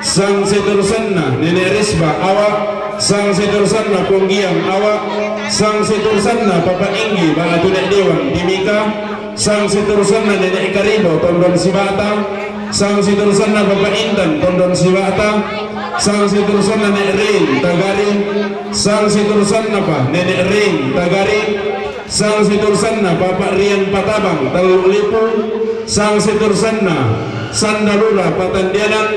sang situsanna Nenek Risba Awak, sang situsanna Ponggiang Awak, sang situsanna Bapak Inggi Batu Nek Dewan Timika, sang situsanna Nenek Karibo Tondon Sibata, sang situsanna Bapak Intan Tondon Sibata, sang situsanna Nenek Rin Tagari, sang situsanna Nenek Rin Tagari, sang situsanna Bapak Rian Patabang Taluk Lipu, sang situsanna Sandalula Patandianan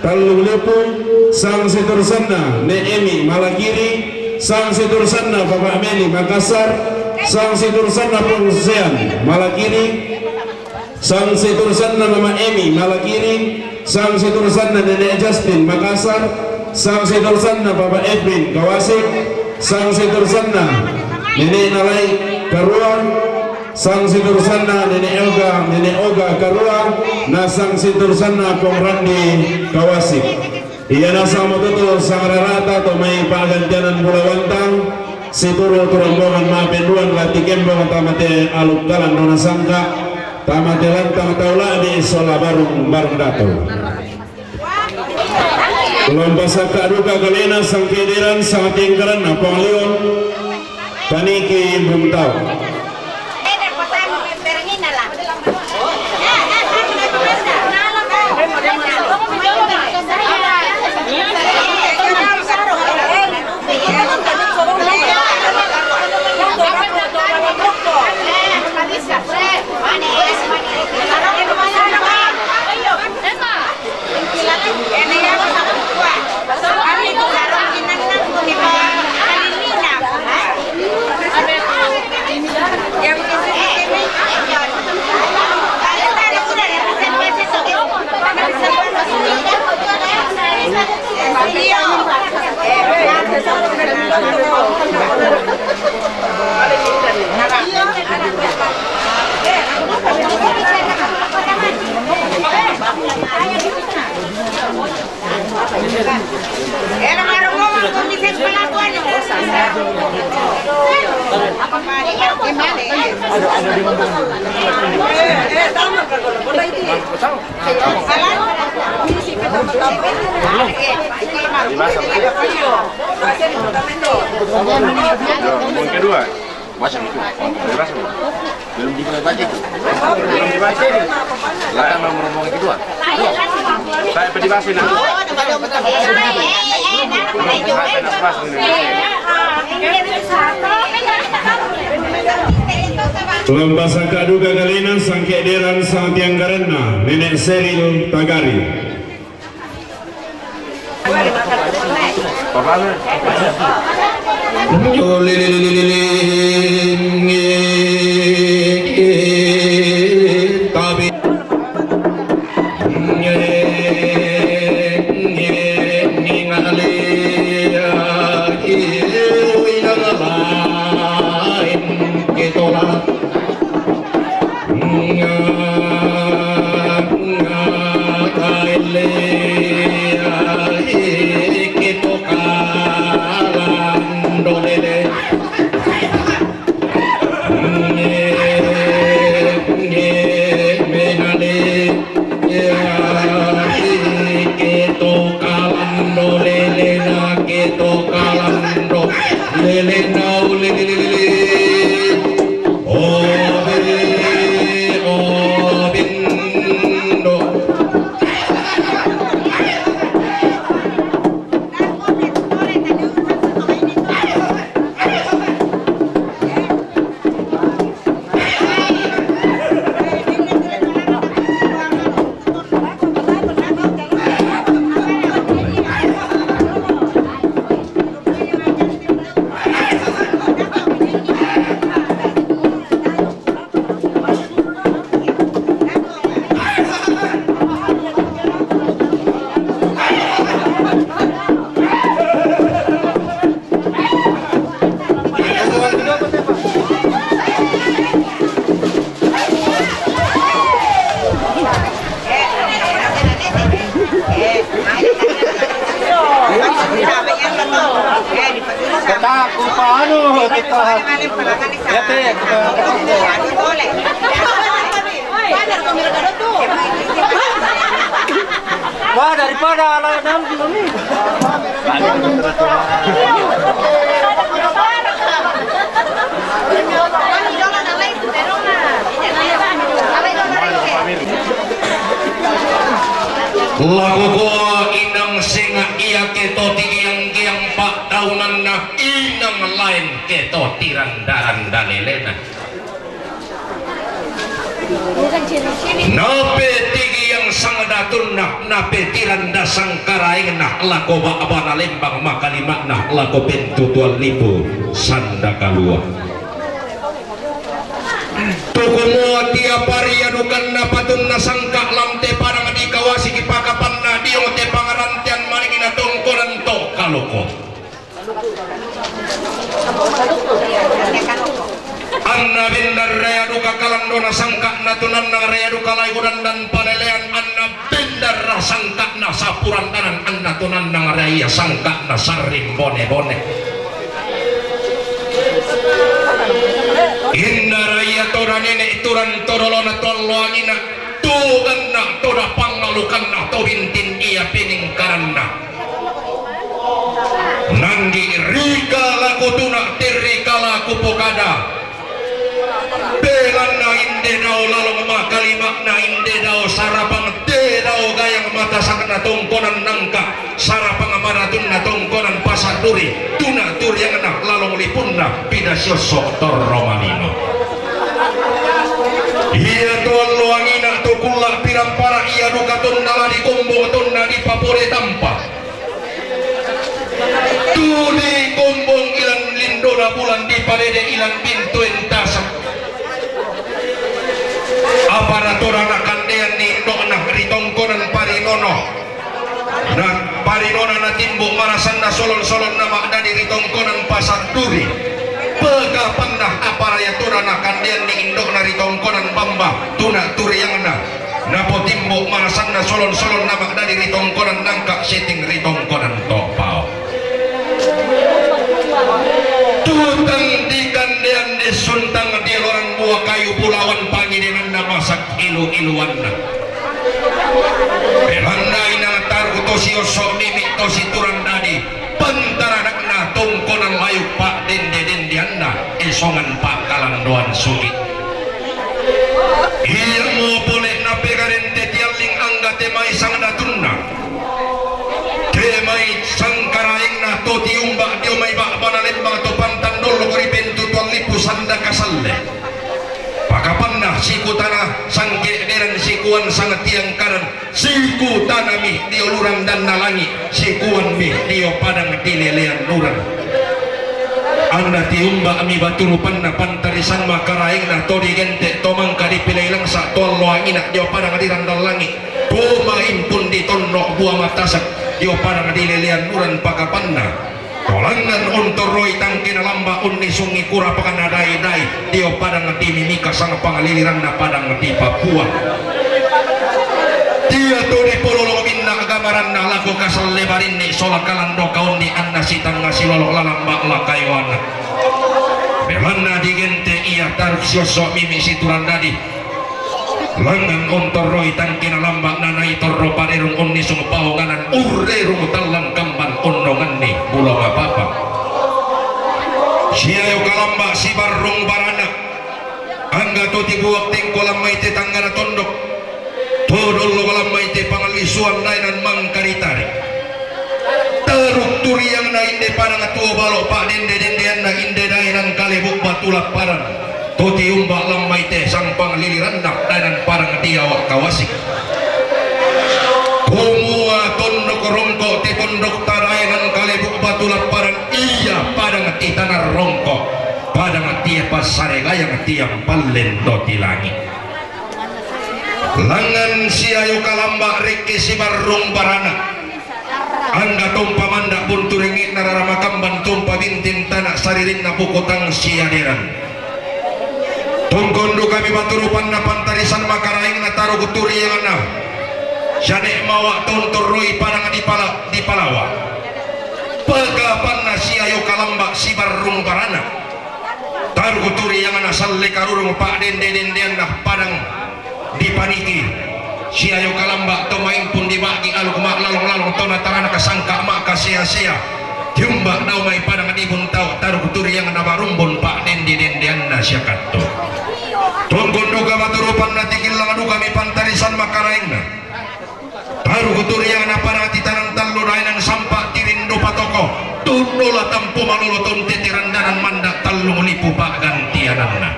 Taluk Lipu, sang situsanna Nek Emi Malakiri, sang situsanna Bapak Meli Makassar, sang situsanna Pengsean Malakiri, sang situsanna Mama Emi Malakiri, sang situsanna Nenek Justin Makassar, sang situsanna Bapak Efrin Kawasik, sang situsanna Nenek Nalai Karuan, sang situsanna Nenek Oga Karuan, na sang situsanna Pong Randi Kawasik. Iya nasa matuto sang rarata to may pagantianan bulawantang situro turombongan mapenduan lati kembong tamate alukdalan nona sangka tamate lantang taula di isola barung dato. Lomba saka duka kalena sang kediran sang tingkaran na Panglion paniki bumtau. Yang kedua, macam itu. Belum dibaca itu. Belum dibaca ini. Silakan mau rombongan yang kedua. Saya pedibasi nanti. Lomba saka duka kalena sang kederan sang tianggarenna Nenek Seril Tagari. Tapi Wah, daripada layak dalam ini. Lagu gua inang singa iya keto tigiang-giang pak daunan na inang lain keto tirandaran dalelena. Nape tigiang sang datun na nape tiranda sang karaing na lagu ba abana lembang makalimat na lagu pintu 2000 sanda kalua. Tukumo tiap hari adukan na patun na sangka lamte parang dikawasi kipakapan na diong te pangarantian maringin na tungkuran to kaloko. Anna bindar rea duka kalando na sangka na tunan na rea duka layuran dan panelean anna bindar na sangka na sapuran tanan anna tunan na rea sangka na saring bone-bone. Inna raya toda nenek turan torolo na tolongina tugan na toda pangalukan na tobintin iya piningkaran na nandi rika laku tuna tirika laku pokada belan na inde dao lalong makalimak na inde dao sarapang de dao gayang mata sakna tongkonan nangka sarapang maratun na tongkonan pasar duri tuna turi yang na lalong lipunna pidasyoso torromanino. Iya tuan luangina tukulah pirang para iya duka tunna di kumbung tunna di papore tampa tuli kumbung ilan lindona bulan di parede ilan pintu entasa aparaturana kandean ni indok na ritongkonan parinono na parinona na timbuk marasan na solon-solon na makna di ritongkonan pasar duri pekapan na aparaturana kandean ni indok na ritongkonan bamba tuna turiang na napo timbuk marasan na solon-solon na makna di ritongkonan nangka setting ritongkonan topao tutang di kandean di suntang di lorang buah kayu pulawan pangilinan na masak ilu-iluan na pelanda inang taruh tosi osok mimik tosi turang dadi pantara na tongkonan layu pak dende-dendian na esongan pak kalandoan sugi iya mo boleh na pegarente tialing angga temai sang datunna temai sangkaraing na toti umbak diomai bak banalembang to pantan dolo kori pentu tuang lipu sanda kasalle pakapan na siku tanah sangke deran sikuan sangat tiang kanan siku tanah mi dio lurang dan nalangi sikuan mi dio padang dilelean lurang anda tiumba mi baturupan na pantarisan makaraing na todi gente tomang kadi pilailang sa tol loangina dio padang dirandal langi tumain pun ditondok buah matasak dio padang dilelean lurang pakapan na tolangan untuk roy tangkina lamba unni sungi kura pakan adai-dai dio padang di mimika sang pangaliliran na padang di Papua dia to di pololo minna agamaran na laku kasal lebarin ni solak kalando kaun ni anna sitang ngasilolo lalamba lakaywan belanda di gente iya taruh siosok mimi situran dadi langan untuk roy tangkina lamba nanai torro paderung unni sung paunganan urerung talang kamban undongan ni bulong apa-apa siayo kalamba si barung barana angga to tibuak tingkolam maite tanggara tondok todolo kalam maite pangalisuan lainan mangkaritari teruk turi yang na inde padang tua balok pak dende-dendean na inde dainan kalebuk batulak paran toti umbak lamai teh sang pangliliran nak dan parang diawak kawasik kumua tondok rongko te tondok tarayanan kalebuk batulak paran iya padang ti tanar rongko padang ti pasare gayang tiang palen toti langit langan siayo kalamba reke si barung barana angga tompa mandak bunturingit nararama kamban tompa bintin tanak saririn na pukotang siaderan tungkondo kami baturupan na pantarisan makaraing na taro kuturi yang na syadek mawa tontor roi parang di Palawa pagapan na siayo kalambak sibarrung barana targuturi yang asal lekarurung pak dende nah padang dipaniki siayo kalambak tomain pun dibagi aluk mak lalong tona tarana kasangka maka sia-sia tiumbak daw may padang dibun tau targuturi yang nabarumbon pak dende nah siakato tungkon duga maturupan natikil lang kami pantarisan makaraingna targuturi yang naparati tanang talo rainan sampak tirindo patoko tunola tampu maloloton titiran danan mandak talung lipu pak gantiananna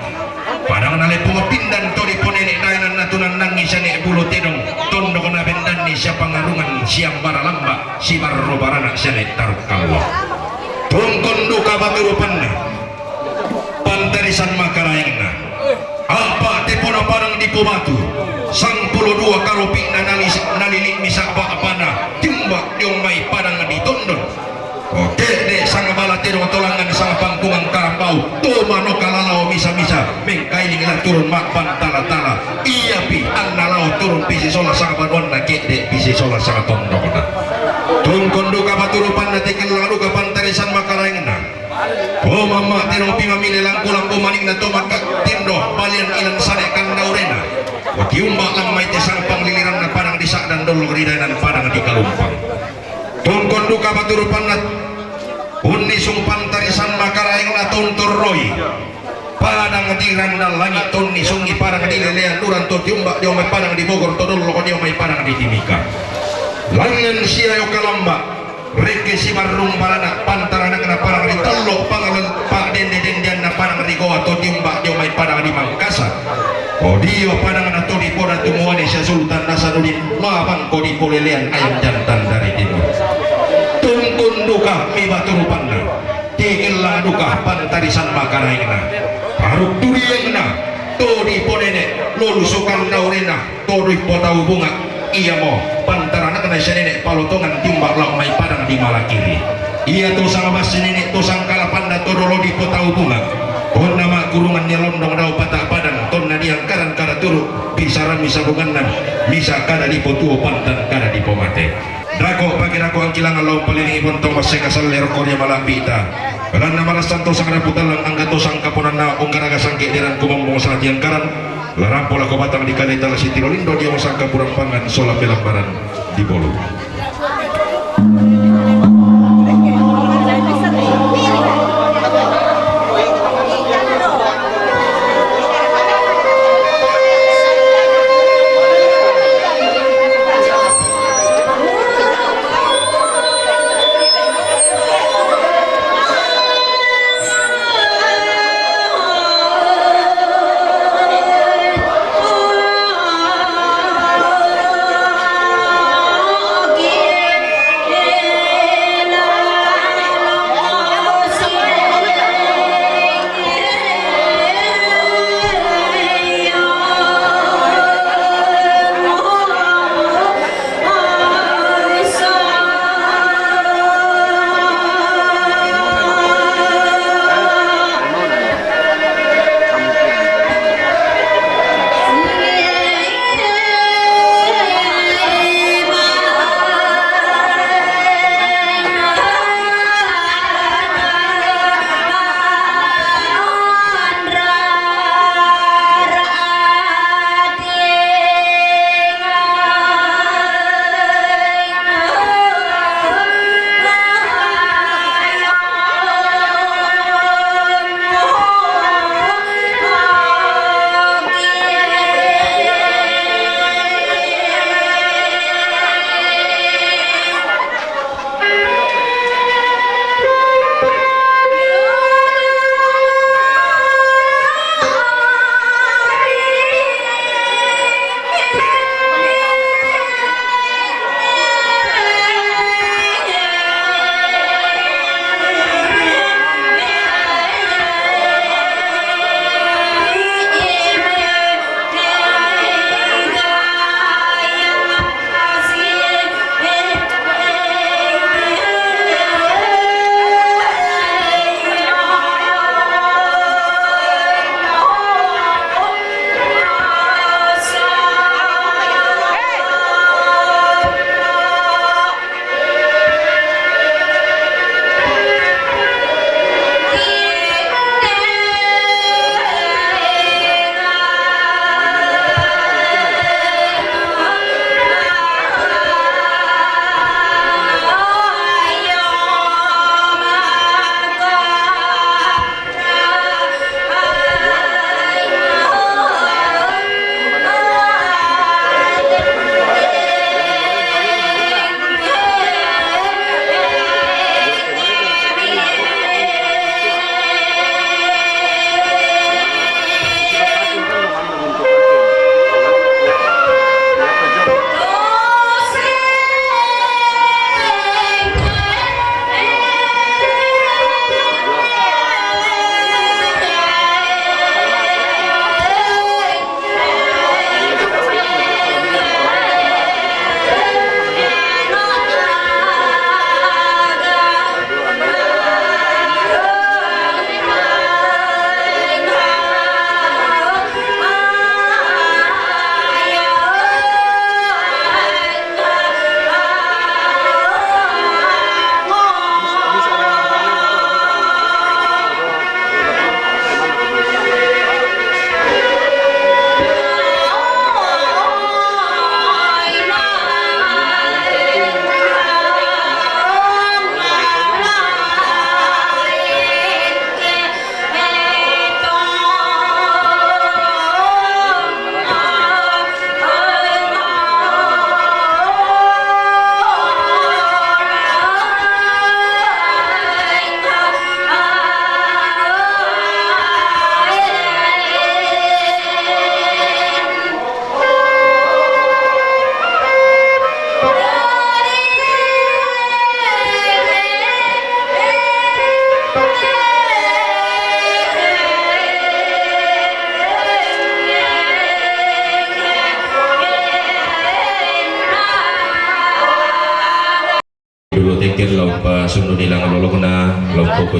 padang nalepo pindan tori ponene dainan natunan nangis ane bulu tedong tondo kona bendan ni siapa ngarungan siang baralamba si barro barana sene tarkawa tungkon duka baturupanna pantarisan makaraingna apa tepona parang di pumatu sang puluh dua karopi nalilik misak apa-apana timbak diong may padang di tondon dek sang balatero tolangan sang pangkungan karambau tumano kalalau misa-misa mengkailing lah turun makpan tala-tala iya pi annalau turun pisi sola sang banuan na dek pisi sola sang tondokna tungkon duka baturupan na tikil lalu kapantarisan makarangna mama tino pimamili lang kulang bumaning na tumak tindo balian ilan sane kang daurena tiumbak lang may tisang pangliliran na parang disak dan dolong ridanan parang di kalumpang tungkon duka baturupan na unisung pantarisan makaraing na tuntur roy padang tirang na langit tunisungi parang di lelean duran to tiumbak diomay parang di Bogor to dolo ko diomay parang di Timika langan siya yung kalamba reke si marung barana pantara na parang di talo pangalan pak dende na parang di Goa to tiumbak diomay parang di Mangkasa o dio parang na to di poda tumuani siya Sultan Nasaruddin labang ko di polelean ayam jantan dari timur tungkun duka mi baturupanna tigil lang duka pantarisan makaraingna paruk turiyangna to di ponene lulusukan daurena to di potau bunga iya mo pantara na kanay siya nenek palutongan timbak lang may padang di Malakiri iya to sang mas nenek to sang kalapan na to dolo di potau bunga kon nama kurungan nyelondong daw patak padang ton na diyang karan kara turu bisaran misa bunganan misa kada di potuo pantan kada di pomate Dako pagi dako ang kilangan law palilingi pontong masay kasal lero korya malambita kalan na malasan to sang raputalang ang gato sang kapunan na unggaraga sang kidiran kumambong sa latiang karan larang pola ko batang di Kalitala si Tirolindo di sang kapurang pangan sola pelakbaran di Bolu Okay.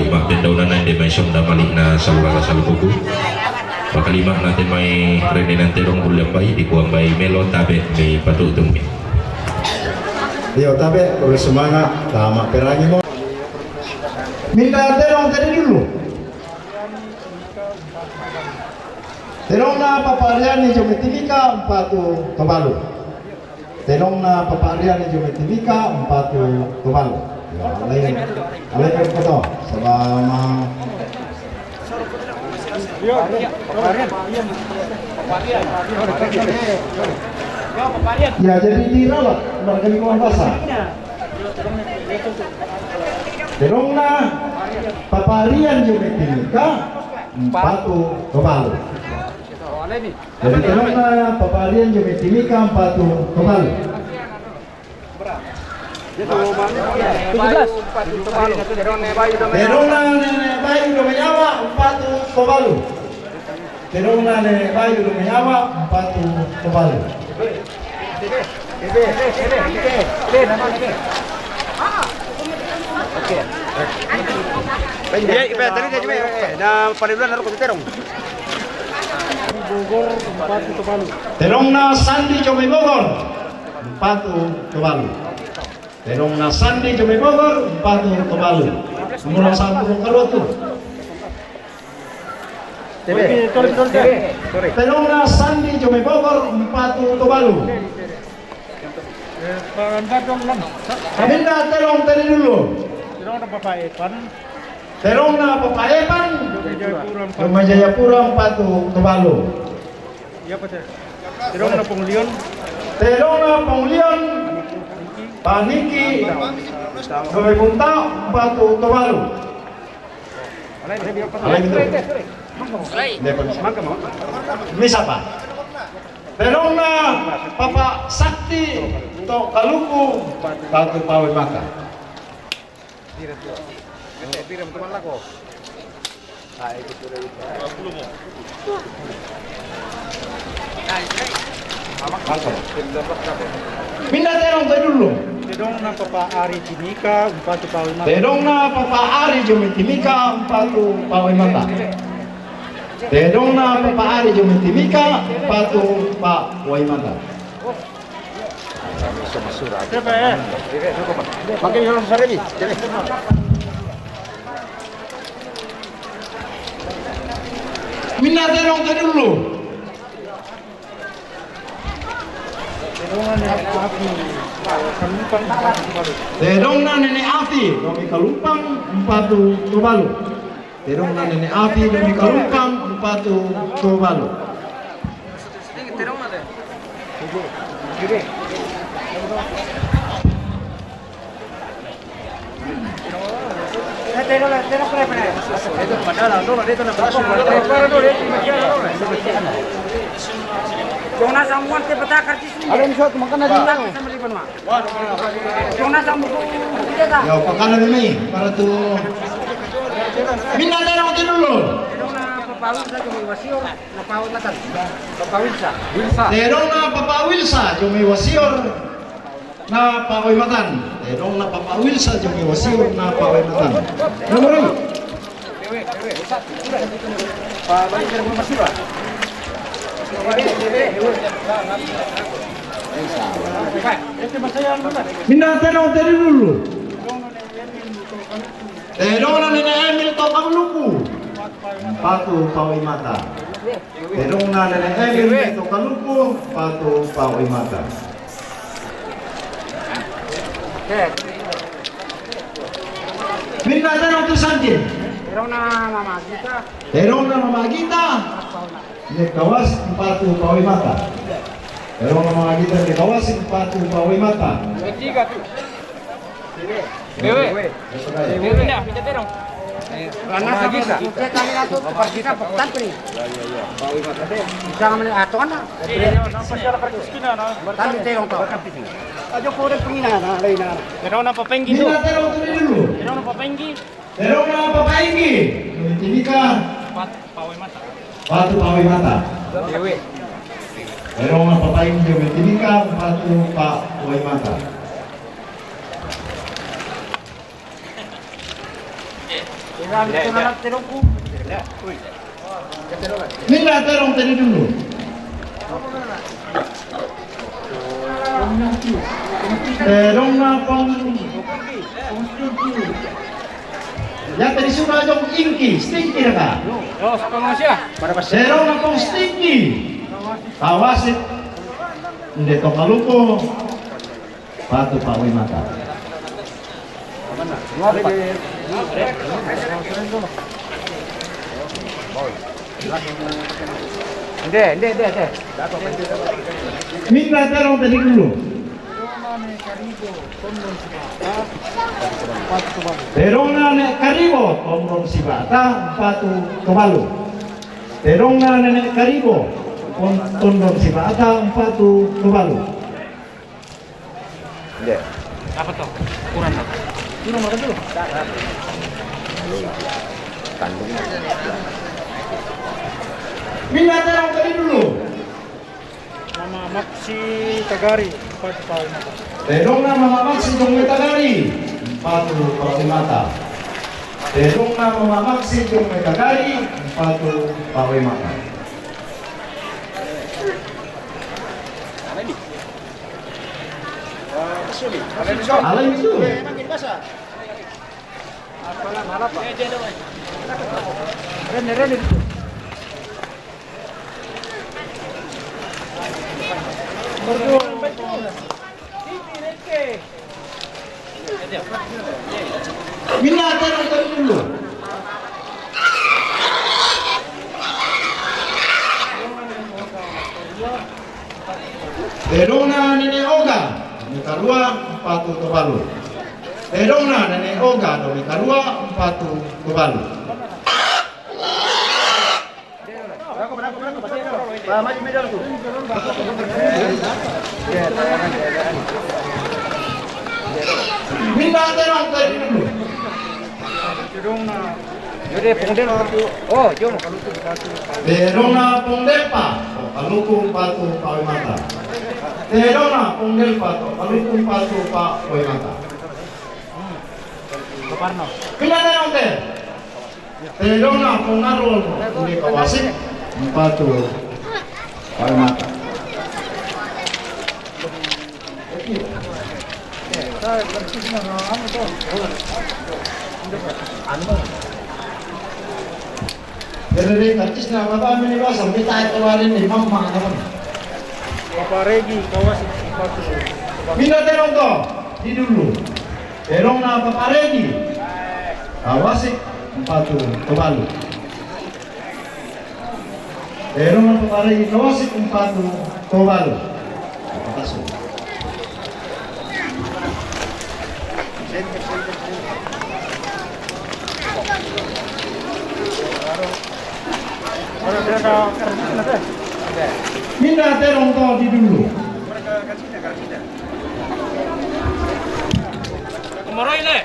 imak bendaunan nanti may siyong damalik na saluraga sa lubugo. Pakalima natin may rene ng terong bulang bay, di kuang bay melon tabi may patutong mi. Yo tabe, kalau semangat, tama perangi mo. Minta terong tadi dulu. Terong na paparian ni Jometimika 4 Tuvalu. Terong na paparian ni Jometimika 4 Tuvalu. Alay ko to sama ya jadi dirawat barangkali kuang basah. Terong na paparian Jometimika 4 Tuvalu. Jadi terong na paparian Jometimika 4 Tuvalu. Terong na nenek bayi lumayawa 4 Tuvalu. Terong na nenek bayi lumayawa 4 Tuvalu. Terong na Sandi Jomay Bogor 4 Tuvalu. Terong na Sandi Jomay Bogor 4 Tuvalu. Mula sa Kalutu. Terong na Sandi Jomay Bogor 4 Tuvalu. Minta terong tadi dulu. Terong na Papaepan. Terong na Papaepan. Rumah Jayapura 4 Tuvalu. Iya Pak. Terong na Pengulian. Terong na Pengulian. Paniki. Rumah Punta 4 Tuvalu. Misa pa. Terong na Papa Sakti to Kaluku 4 Pawi Maka. Minta terong tadi dulu. Terong na Papa Ari Timika 4 Pawi Mata. Terong na Papa Ari Jometimika 4 Pawi Mata. Terong na Papa Ari Jometimika 4 Pawi Mata. Siapa ya? Makin jalan sehari. Minta terong tadi dulu. Terong na Nenek Afi Domi Kalumpang 4 Tuvalu. Terong na Nenek Afi Domi Kalumpang 4 Tuvalu. Jona samuan te peta kartis ni. Ada misal makan aja lang sama liban mah. Jona samu kita. Ya pakanan ini para tu. Minta terong tadi dulu. Jona papawin sa kami wasior, napawin na tan. Papawin sa. Wilsa. Terong na Papa Wilsa Jomi Wasior na Pawi Matan. Terong na Papa Wilsa Jomi Wasior na Pawi Matan. Nomor ini. Pak balik ke rumah masih lah. Minta terong tadi dulu. Terong na Nenek Emil to Kaluku 4 Pawi Mata. Terong na Nenek Emil to Kaluku 4 Pawi Mata. Minta terong tu Sanjin. Terong na mama kita. Terong na Mama Gita. Nek kawas 4 Pawi Mata. Terong na Mama Gita nek kawas 4 Pawi Mata. Tiga tu. Bewe. Bewe dah minta terong. Karena kita kami itu kita petan ni. Pawi Mata deh. Jangan mana atuan lah. Tapi terong tu. Ajo kau dah pengina na lain na. Terong na papenggi tu. Minta terong tu dulu. Terong na papenggi. Terong na Papainggi. Timika 4 Pawi Mata. 4 Pawi Mata. Dewe. Terong na Papainggi Timika 4 Pawi Mata. Minta terong tadi dulu. Terong napong. Yang tadi sudah jong inki, stinky na ka. Terong napong stinky. Tawasit. Hindi to kalupo. Pato pa uwi mata. Hindi. Minta terong tadi dulu. Terong na ne karibo, tomrong si bata, patu kebalo. Terong na ne karibo, tomrong si bata, patu kebalo. Apa tuh? Kurang apa? Kurang apa dulu? Minta terong tadi dulu. Mama Maksi Tagari, Pati Pawimata. Terong na Mama Maksi dong metagari, patu Pawimata. Terong na Mama Maksi dong metagari, patu Pawimata. Alam itu. Minata nonton dulu. Terona nene oga, mikarua patu kebalu. Terona nene oga, mikarua patu kebalu. Minta terong tadi dulu. Oh, jom. Terona pongdelpa, kaluku patu Pawimata. Terona pongdelpa, kaluku patu Pawimata. Minta terong ter. Terona pongarol, ini kawasik patu Pawimata. Dari karcis na apa ini bahasa kita keluarin di mama teman. Bapak Regi, Kawasi, Pati. Minta terong to di dulu. Terong na Bapak Regi. Kawasik patu kebalu. Terong na Bapak Regi kawasik patu kebalu. Kasih. Minta terong to di dulu. Kemoroy le.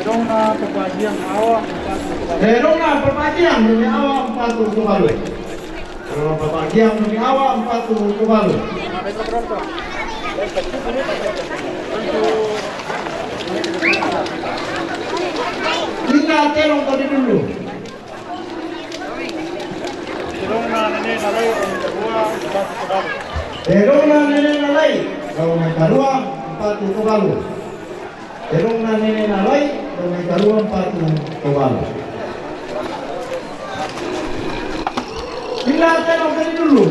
Terong na pagbagian awak, Terong na perpagian demi awak patu kebalu. Terong na perpagian demi awak patu kebalu. Minta terong to di dulu. terong na nene nalay ang dua, Pati Tagari. Terong na nene nalay, kau may karua patu kebalu. Terong na nene nalay, kau may karua patu kebalu. Minta terong to di dulu.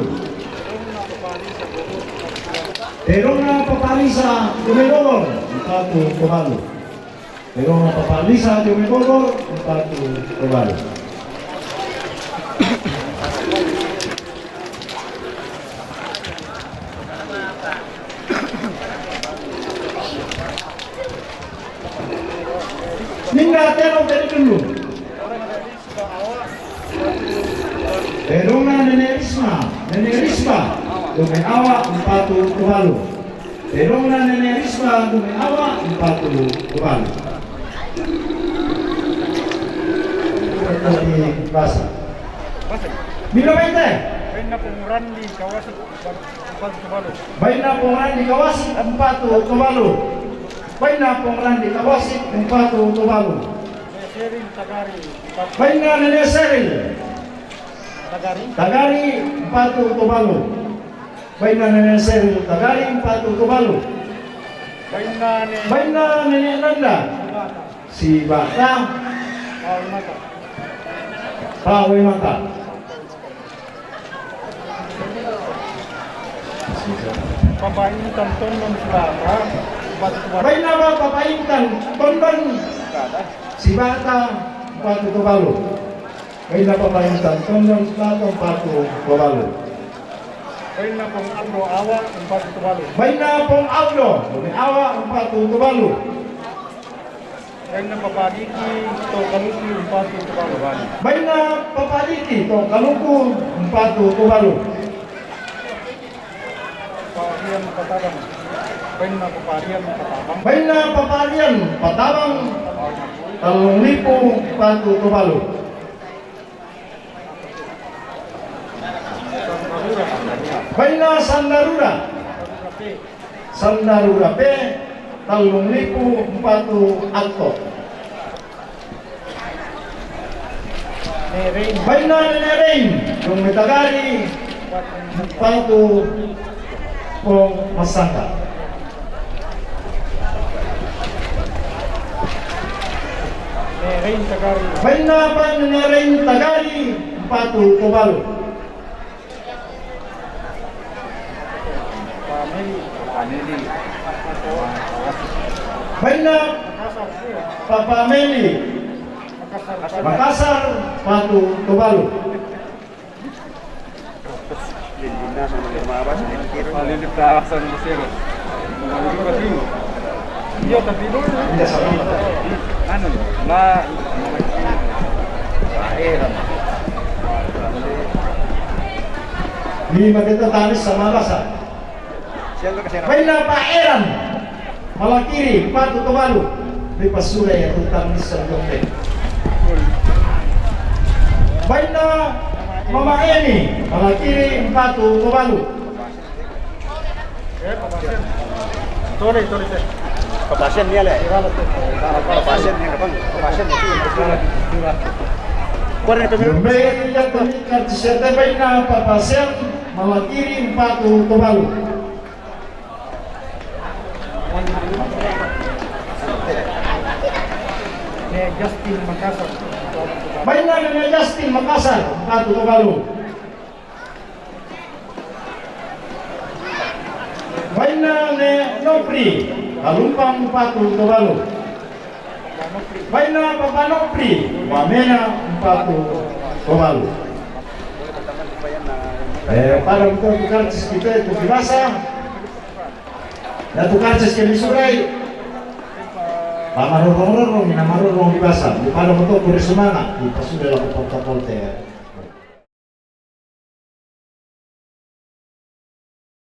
Terong na papalisa dumegogor, patu kebalu. Terong na papalisa dumegogor, patu kebalu. Minta terong tadi dulu. Terong na Nenek Risma, dumay awak patu kebalu. Terong na Nenek Risma, dumay awak patu kebalu. Tadi bahasa. Minum ente. Bain na penguran di Kawasi, Pati Kebalu. Baik na penguran di Kawasi patu kebalu. Baina pong Randy Kawasik, Umpatu Tuvalu. Seril Tagari. Baina Nene Seril. Tagari. Tagari, Umpatu Tuvalu. Baina Nene Seril, Tagari, Umpatu Tuvalu. Baina Nene Nanda. Si Bata. Pawi Mata. Papaintan Tonon Selama. Baina ba papaintan Tonon si Bata Umpatu Tuvalu. Baina papaintan Tonon Selama Umpatu Tuvalu. Baina pong Aldo Awa, Umpatu Tuvalu. Baina pong Aldo, Awa Umpatu Tuvalu. Baina Papadiki, Tokaluki, Umpatu Tuvalu. Baina Papadiki, Tokaluku, Umpatu Tuvalu. Paparian Patabang. Baina Paparian Patabang. Baina Paparian Patabang, Talong Lipo, Umpatu Tuvalu. Baina Sandarura, Sandarura P, Talong Lipo, Umpatu Alto. Baina Nenerain, yung Mitagari, Umpatu Pong Masangka. Nerain Tagari. Baina pa Nenerain Tagari, Umpatu Tuvalu. Baina Papa Meli, Makassar, Umpatu Tuvalu. Iya, tapi dulu. Tidak sama. Anu, ma Lima kita tanis sama rasa. Baina Pak Eran, malah kiri, Umpatu Tuvalu. Lipas sura ya tanis sa Jombe. Baina Mama Eni, malah kiri, Umpatu Tuvalu. Sorry. Papasyan niya le. Papasyan niya kapag papasyan niya. Jombe yang terikat serta baina Papasyan, malah kiri, Umpatu Tuvalu. Justin Makassar. Baina Nene Justin Makassar, Umpatu Tuvalu. Baina Nene Nopri, Kalumpang, Umpatu Tuvalu. Baina Papa Nopri, Wamena, Umpatu Tuvalu. Para betul tukar kita itu dirasa, dan tukar kami surai. Pamarurong-rurong, minamarurong di basa. Di pada betul puri semangat, di pasudah lakukan protokol